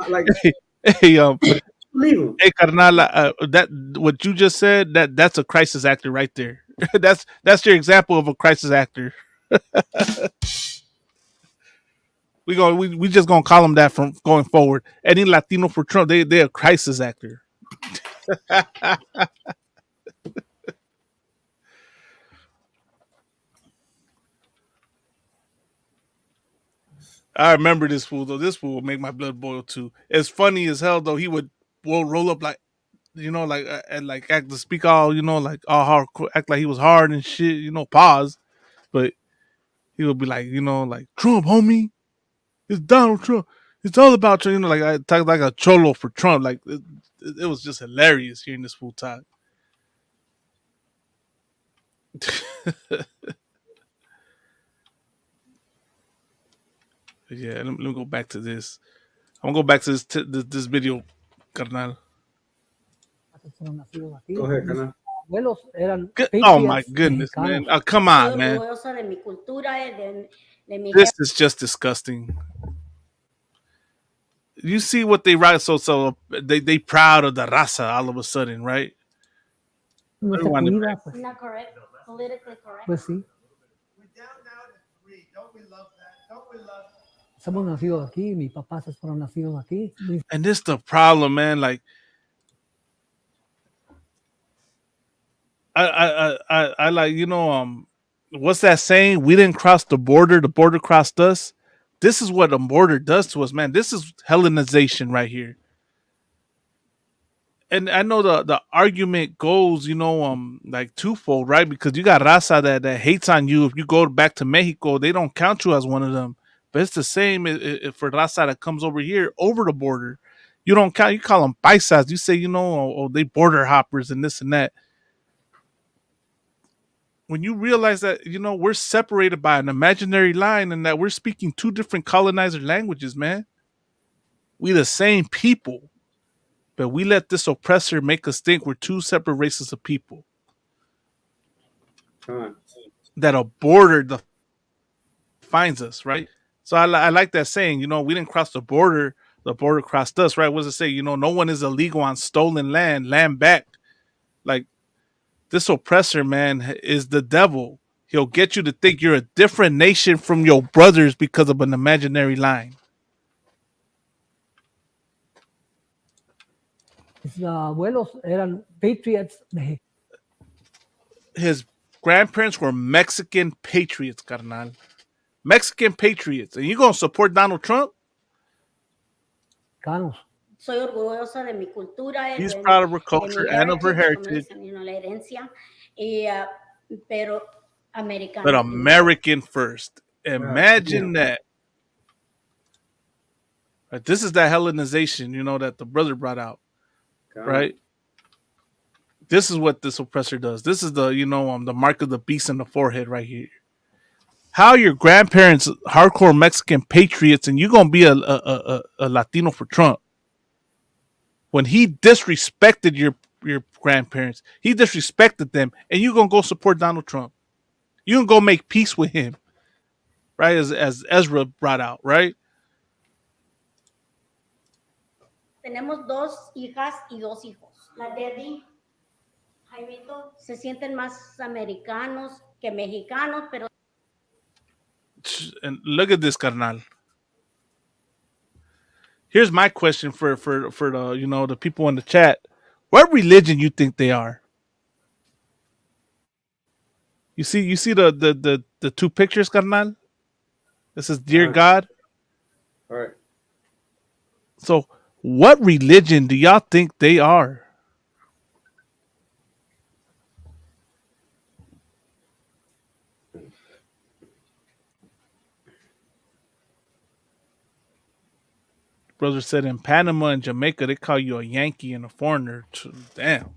hey, hey, carnal, that what you just said, that's a crisis actor right there. that's your example of a crisis actor. we just gonna call them that from going forward. Any Latino for Trump, they're a crisis actor. I remember this fool though. This fool would make my blood boil too. It's funny as hell though. He would roll up like, and like act to speak all, like all hard, act like he was hard and shit. Pause, but he would be like, like Trump, homie. It's Donald Trump. It's all about Trump. Like I talk like a cholo for Trump. Like it was just hilarious hearing this fool talk. Yeah, let me go back to this. I'm gonna go back to this video, carnal. Go ahead, carnal. Oh my goodness, man! Oh, come on, man! This is just disgusting. You see what they write? So they proud of the raza all of a sudden, right? No se cuida, pues. Not correct. Politically correct. Pues sí. Somos nacidos aquí, mis papás fueron nacidos aquí. And this the problem, man. Like, I like, what's that saying? We didn't cross the border crossed us. This is what the border does to us, man. This is Hellenization right here. And I know the argument goes, like twofold, right? Because you got Raza that hates on you if you go back to Mexico, they don't count you as one of them. But it's the same for Raza that comes over here over the border. You don't count. You call them paisas. You say, they border hoppers and this and that. When you realize that, we're separated by an imaginary line and that we're speaking two different colonizer languages, man. We the same people. But we let this oppressor make us think we're two separate races of people. That a border defines us, right? So I like that saying, we didn't cross the border, the border crossed us, right? What does it say? You know, no one is illegal on stolen land, land back. Like, this oppressor, man, is the devil. He'll get you to think you're a different nation from your brothers because of an imaginary line. Mis abuelos eran patriots mexicanos. His grandparents were Mexican patriots, carnal. Mexican patriots. And you going to support Donald Trump? Soy orgullosa de mi cultura, He's de proud of her mi culture and of her heritage, heritage. como dicen, you know, la herencia, y, pero americano. But American first. Imagine that. Right, this is that Hellenization, you know, that the brother brought out. Right? This is what this oppressor does. This is the, you know, the mark of the beast in the forehead right here. How your grandparents hardcore Mexican patriots and you're gonna be a Latino for Trump? When he disrespected your grandparents, he disrespected them, and you gonna go support Donald Trump? You gonna go make peace with him, right? As Ezra brought out, right? Tenemos 2 hijas y 2 hijos. La Daddy, Jaimito, se sienten más americanos que mexicanos, pero. And look at this, carnal. Here's my question for the, you know, the people in the chat. What religion you think they are? You see the 2 pictures, carnal? This is Dear God. All right. So, what religion do y'all think they are? Brother said in Panama and Jamaica, they call you a Yankee and a foreigner. Damn.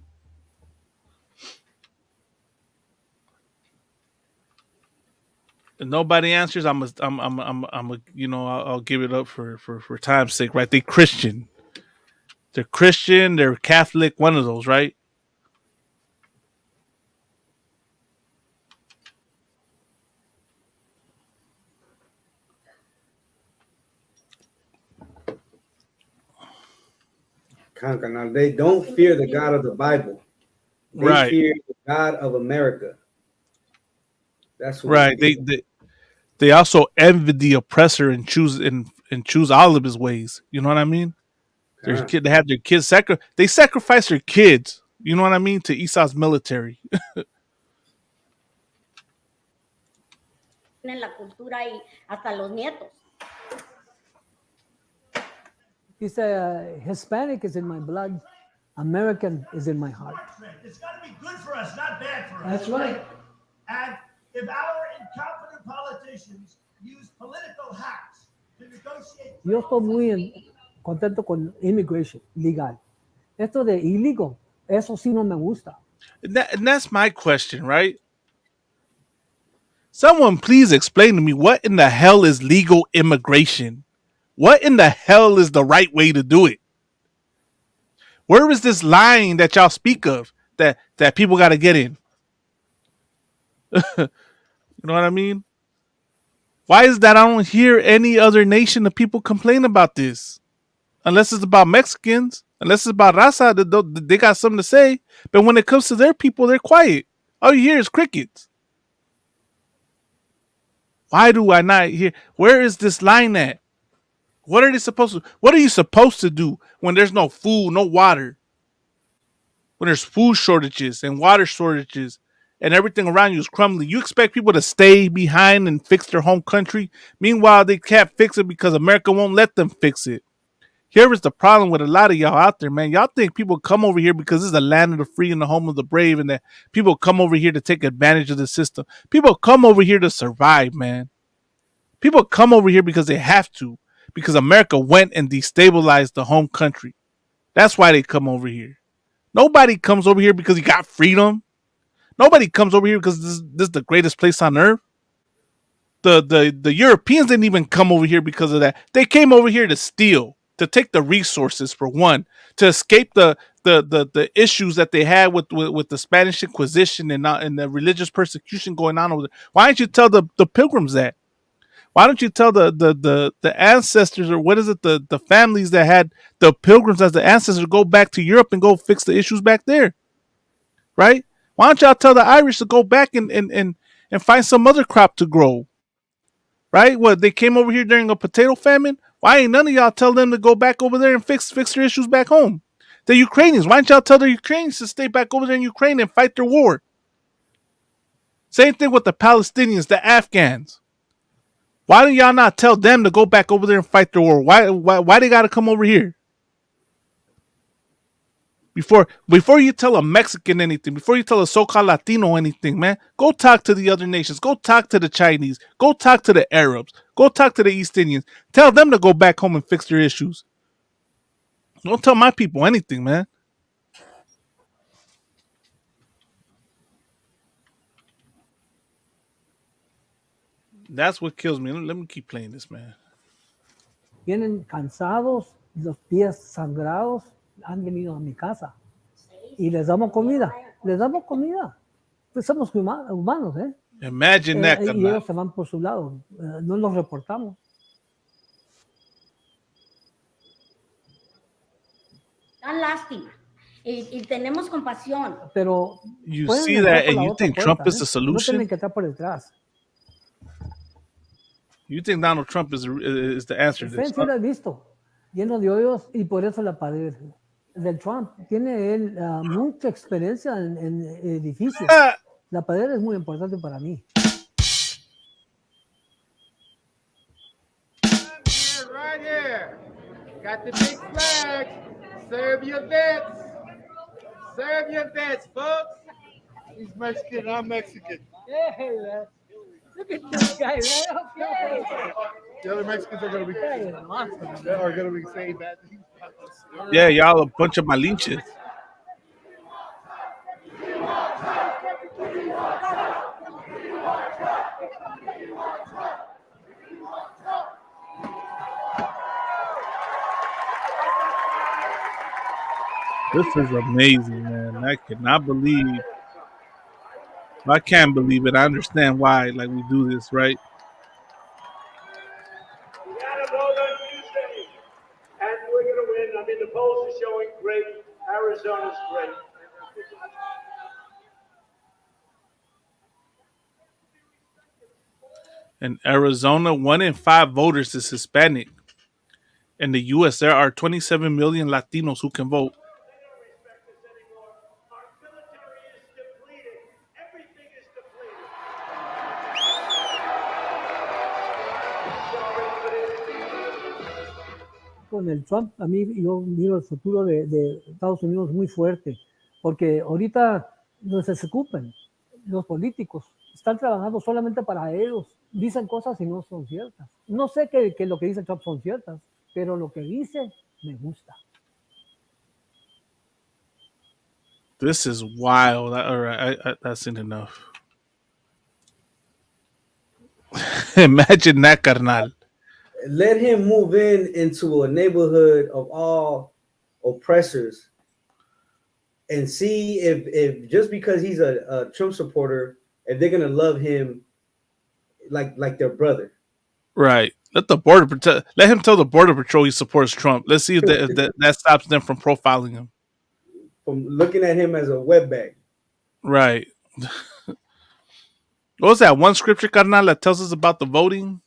If nobody answers, I'm you know, I'll give it up for time's sake, right? They Christian. They're Christian, they're Catholic, one of those, right? Now, they don't fear the God of the Bible. They fear the God of America. That's what right. They also envy the oppressor and choose all of his ways. You know what I mean? They have their kids they sacrifice their kids. You know what I mean, to Esau's military. En la cultura y hasta los nietos. He said, Hispanic is in my blood, American is in my heart. It's got to be good for us, not bad for us. That's right. And if our incompetent politicians use political hacks to negotiate. Yo estoy muy contento con immigration, legal. Esto de illegal, eso sí no me gusta. And that's my question, right? Someone please explain to me what in the hell is legal immigration? What in the hell is the right way to do it? Where is this line that y'all speak of that people got to get in? You know what I mean? Why is that I don't hear any other nation of people complain about this? Unless it's about Mexicans, unless it's about Raza, they got something to say. But when it comes to their people, they're quiet. All you hear is crickets. Why do I not hear? Where is this line at? What are you supposed to do when there's no food, no water? When there's food shortages and water shortages and everything around you is crumbling, you expect people to stay behind and fix their home country? Meanwhile, they can't fix it because America won't let them fix it. Here is the problem with a lot of y'all out there, man. Y'all think people come over here because this is the land of the free and the home of the brave, and that people come over here to take advantage of the system. People come over here to survive, man. People come over here because they have to. Because America went and destabilized the home country. That's why they come over here. Nobody comes over here because you got freedom. Nobody comes over here because this is the greatest place on earth. The Europeans didn't even come over here because of that. They came over here to steal, to take the resources for one, to escape the issues that they had with the Spanish Inquisition and the religious persecution going on over there. Why didn't you tell the pilgrims that? Why don't you tell the ancestors, or what is it, the families that had the pilgrims as the ancestors, go back to Europe and go fix the issues back there, right? Why don't y'all tell the Irish to go back and find some other crop to grow, right? What, they came over here during a potato famine? Why ain't none of y'all tell them to go back over there and fix their issues back home? The Ukrainians, why don't y'all tell the Ukrainians to stay back over there in Ukraine and fight their war? Same thing with the Palestinians, the Afghans. Why do y'all not tell them to go back over there and fight the war? Why they gotta come over here? Before you tell a Mexican anything, before you tell a so-called Latino anything, man, go talk to the other nations. Go talk to the Chinese. Go talk to the Arabs. Go talk to the East Indians. Tell them to go back home and fix their issues. Don't tell my people anything, man. That's what kills me. Let me keep playing this, man. Vienen cansados, los pies sangrados, han venido a mi casa y les damos comida. Pues somos humanos, ¿eh? Imagine that, Y carnal. ellos se van por su lado, no los reportamos. Dan lástima. Y tenemos compasión. Pero You pueden see entrar that por and la you otra think puerta, Trump is the No solution? tienen que estar por detrás. You think Donald Trump is the answer to this? Sí lo he visto, lleno de hoyos, y por eso la pared del Trump. Tiene él mucha experiencia en edificios. Ah, La pared es muy importante para mí. Right here. Got the big flag. Serve your vets. Serve your vets, folks. He's Mexican, I'm Mexican. Hey, man. Look at this guy, man. Okay. The other Mexicans are gonna be saying bad things about us. yeah, y'all a bunch of Malinches. This is amazing, man. I cannot believe. I can't believe it. I understand why, like, we do this, right? We had a vote on Tuesday, and we're going to win. I mean, the polls are showing great. Arizona's great. In Arizona, 1 in 5 voters is Hispanic. In the U.S., there are 27 million Latinos who can vote. Our military is depleted. Everything is depleted. Con el Trump, a mí yo miro el futuro de Estados Unidos muy fuerte, porque ahorita no se ocupan los políticos, están trabajando solamente para ellos, dicen cosas y no son ciertas. No sé que lo que dice Trump son ciertas, pero lo que dice me gusta. This is wild. All right, that's enough. Imagine that, carnal. Let him move into a neighborhood of all oppressors and see if just because he's a Trump supporter, if they're gonna love him like their brother. Right. Let him tell the border patrol he supports Trump. Let's see if that stops them from profiling him. From looking at him as a wetback. Right. What was that one scripture, carnal, that tells us about the voting?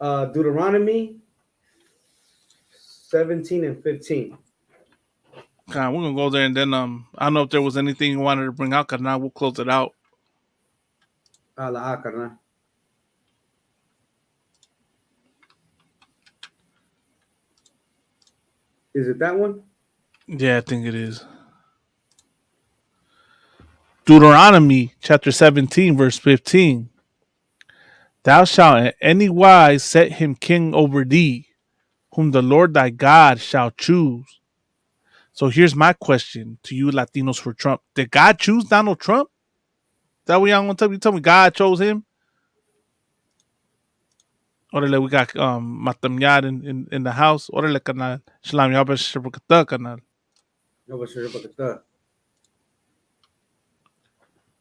Deuteronomy 17 and 15. Okay, we're gonna go there, and then I don't know if there was anything you wanted to bring out, carnal. We'll close it out. Is it that one? Yeah, I think it is. Deuteronomy chapter 17, verse 15. Thou shalt in any wise set him king over thee, whom the Lord thy God shall choose. So here's my question to you Latinos for Trump. Did God choose Donald Trump? Is that what y'all want to tell me? You tell me God chose him? Orale, we got Matamyad in the house. Orale, canal. Shalom, y'all better canal.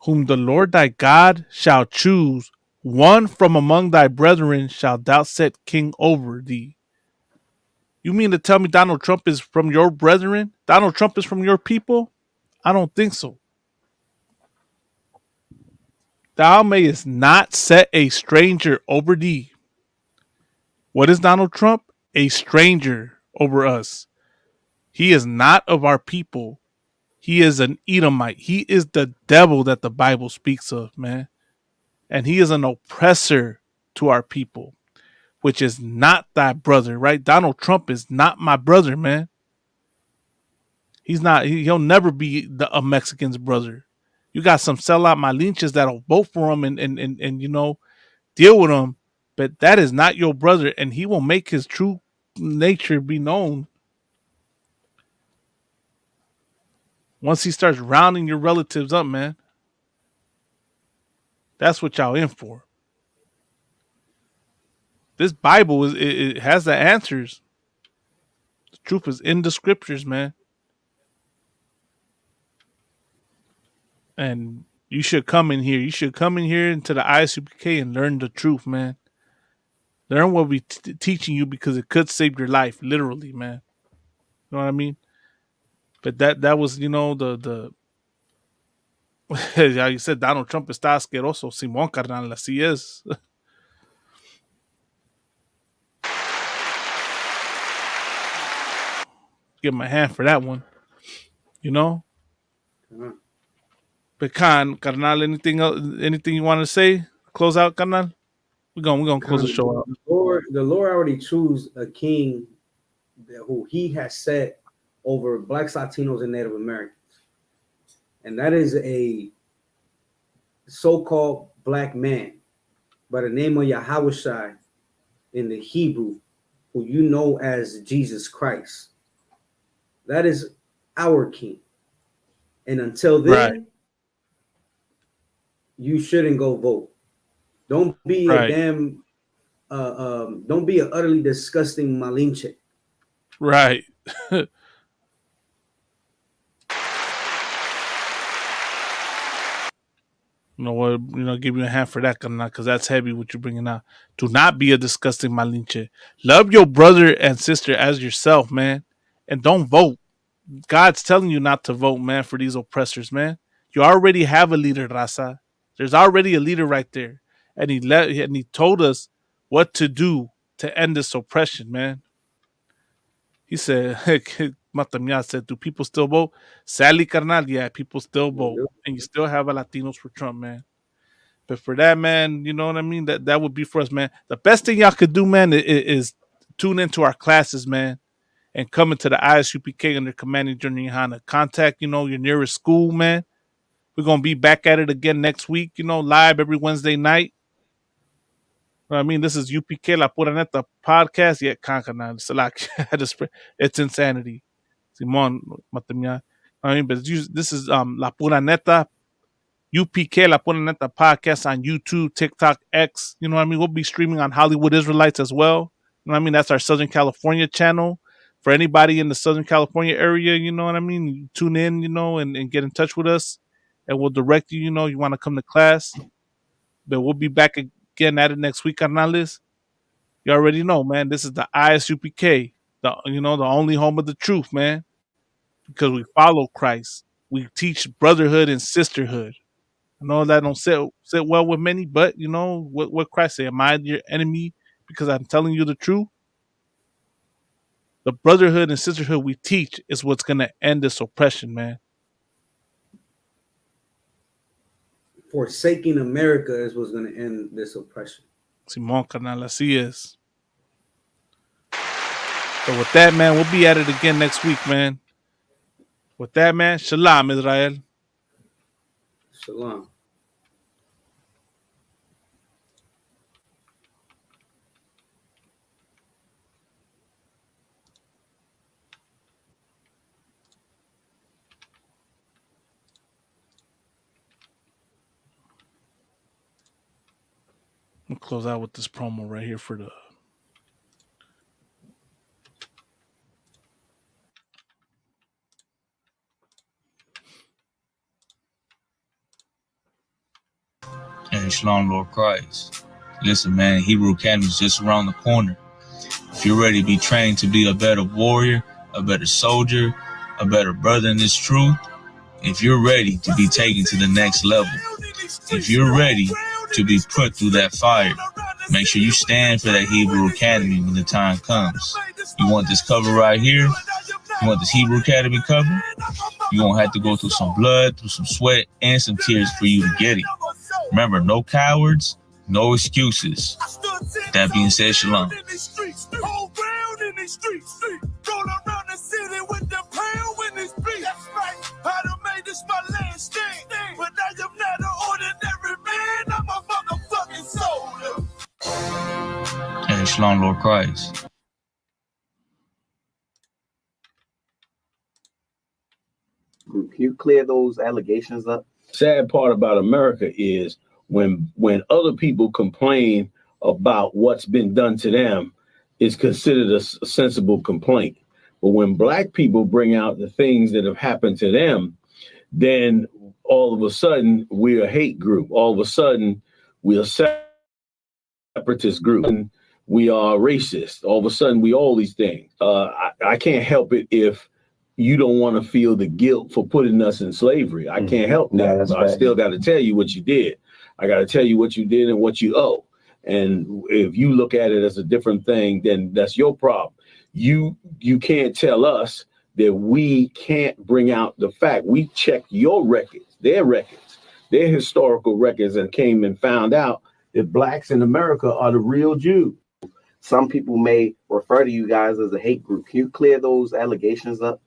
Whom the Lord thy God shall choose One from among thy brethren shalt thou set king over thee. You mean to tell me Donald Trump is from your brethren? Donald Trump is from your people? I don't think so. Thou mayest not set a stranger over thee. What is Donald Trump? A stranger over us. He is not of our people. He is an Edomite. He is the devil that the Bible speaks of, man. And he is an oppressor to our people, which is not thy brother, right? Donald Trump is not my brother, man. He's not. He'll never be a Mexican's brother. You got some sellout Malinches that'll vote for him and deal with him, but that is not your brother, and he will make his true nature be known once he starts rounding your relatives up, man. That's what y'all in for. This Bible it has the answers. The truth is in the scriptures, man. And you should come in here. You should come in here into the ISUPK and learn the truth, man. Learn what we teaching you because it could save your life, literally, man. You know what I mean? But that was, the yeah, you said Donald Trump está asqueroso. Simón, carnal, así es. Give him a hand for that one, you know? Uh-huh. But carnal, anything you want to say? Close out, carnal? We're gonna close the show out. The Lord already chose a king who he has set over blacks, Latinos, and Native Americans. And that is a so-called black man by the name of Yahushua in the Hebrew, who you know as Jesus Christ. That is our king. And until then, Right. you shouldn't go vote. Don't be Right. a damn don't be an utterly disgusting Malinche. Right. You know what? Give you a hand for that, because that's heavy what you're bringing out. Do not be a disgusting Malinche. Love your brother and sister as yourself, man, and don't vote. God's telling you not to vote, man, for these oppressors, man. You already have a leader, Raza. There's already a leader right there, and he told us what to do to end this oppression, man. He said, Matamia said, do people still vote? Sadly, carnal, yeah, people still vote. And you still have a Latinos for Trump, man. But for that, man, you know what I mean? That would be for us, man. The best thing y'all could do, man, is tune into our classes, man, and come into the ISUPK under commanding Journey Hana. Contact, your nearest school, man. We're going to be back at it again next week, live every Wednesday night. You know what I mean? This is UPK La Pura Neta podcast. Yeah, Kankana. It's insanity. Simon, Matemia. I mean, but this is La Pura Neta UPK La Pura Neta podcast on YouTube, TikTok, X. You know what I mean? We'll be streaming on Hollywood Israelites as well. You know what I mean? That's our Southern California channel. For anybody in the Southern California area, you know what I mean? You tune in, and get in touch with us, and we'll direct you. You want to come to class. But we'll be back again at it next week, carnales. You already know, man. This is the ISUPK, the only home of the truth, man. Because we follow Christ. We teach brotherhood and sisterhood. I know that don't sit well with many, but what Christ say? Am I your enemy because I'm telling you the truth? The brotherhood and sisterhood we teach is what's gonna end this oppression, man. Forsaking America is what's going to end this oppression. Simón, carnal, así es. So with that, man, we'll be at it again next week, man. With that, man, shalom, Israel. Shalom. We'll close out with this promo right here for the. And Shalom, Lord Christ. Listen, man, Hebrew Academy is just around the corner. If you're ready to be trained to be a better warrior, a better soldier, a better brother in this truth, if you're ready to be taken to the next level, if you're ready to be put through that fire, make sure you stand for that Hebrew Academy when the time comes. You want this cover right here? You want this Hebrew Academy cover? You're going to have to go through some blood, through some sweat, and some tears for you to get it. Remember, no cowards, no excuses. That being said, shalom. And shalom, Lord Christ. Can you clear those allegations up? Sad part about America is when other people complain about what's been done to them, it's considered a sensible complaint. But when black people bring out the things that have happened to them, then all of a sudden we're a hate group. All of a sudden we're a separatist group. And we are racist. All of a sudden we all these things. I can't help it if you don't want to feel the guilt for putting us in slavery. I can't help that. I still got to tell you what you did. I got to tell you what you did and what you owe. And if you look at it as a different thing, then that's your problem. You can't tell us that we can't bring out the fact. We checked your records, their historical records, and came and found out that blacks in America are the real Jews. Some people may refer to you guys as a hate group. Can you clear those allegations up?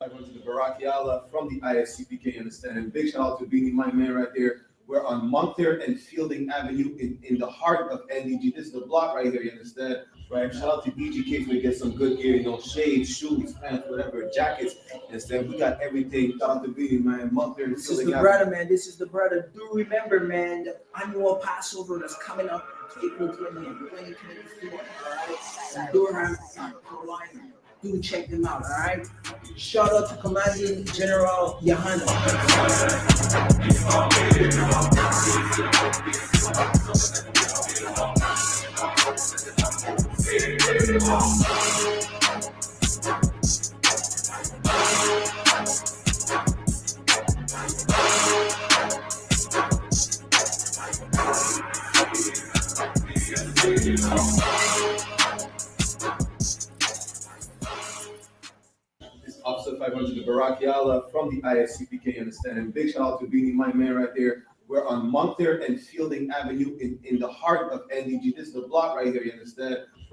I went to the Barakiala from the ISCPK, understand? And big shout out to Beanie, my man right there. We're on Moncler and Fielding Avenue in the heart of NDG. This is the block right here, you understand? Right? Shout out to BGK to get some good gear, shades, shoes, pants, whatever, jackets. Understand? We got everything. Shout out to Beanie, man. Moncler and This is the brother, man. This is the brother. Do remember, man, the annual Passover that's coming up April 20th, 2024. All right? Durham, North Carolina. Do check them out, all right? Shout out to Commanding General Yahana. Officer 500, the Barakiala from the ISCPK, understand? And big shout out to Beanie, my man right there. We're on Moncler and Fielding Avenue in the heart of NDG. This is the block right here, you understand?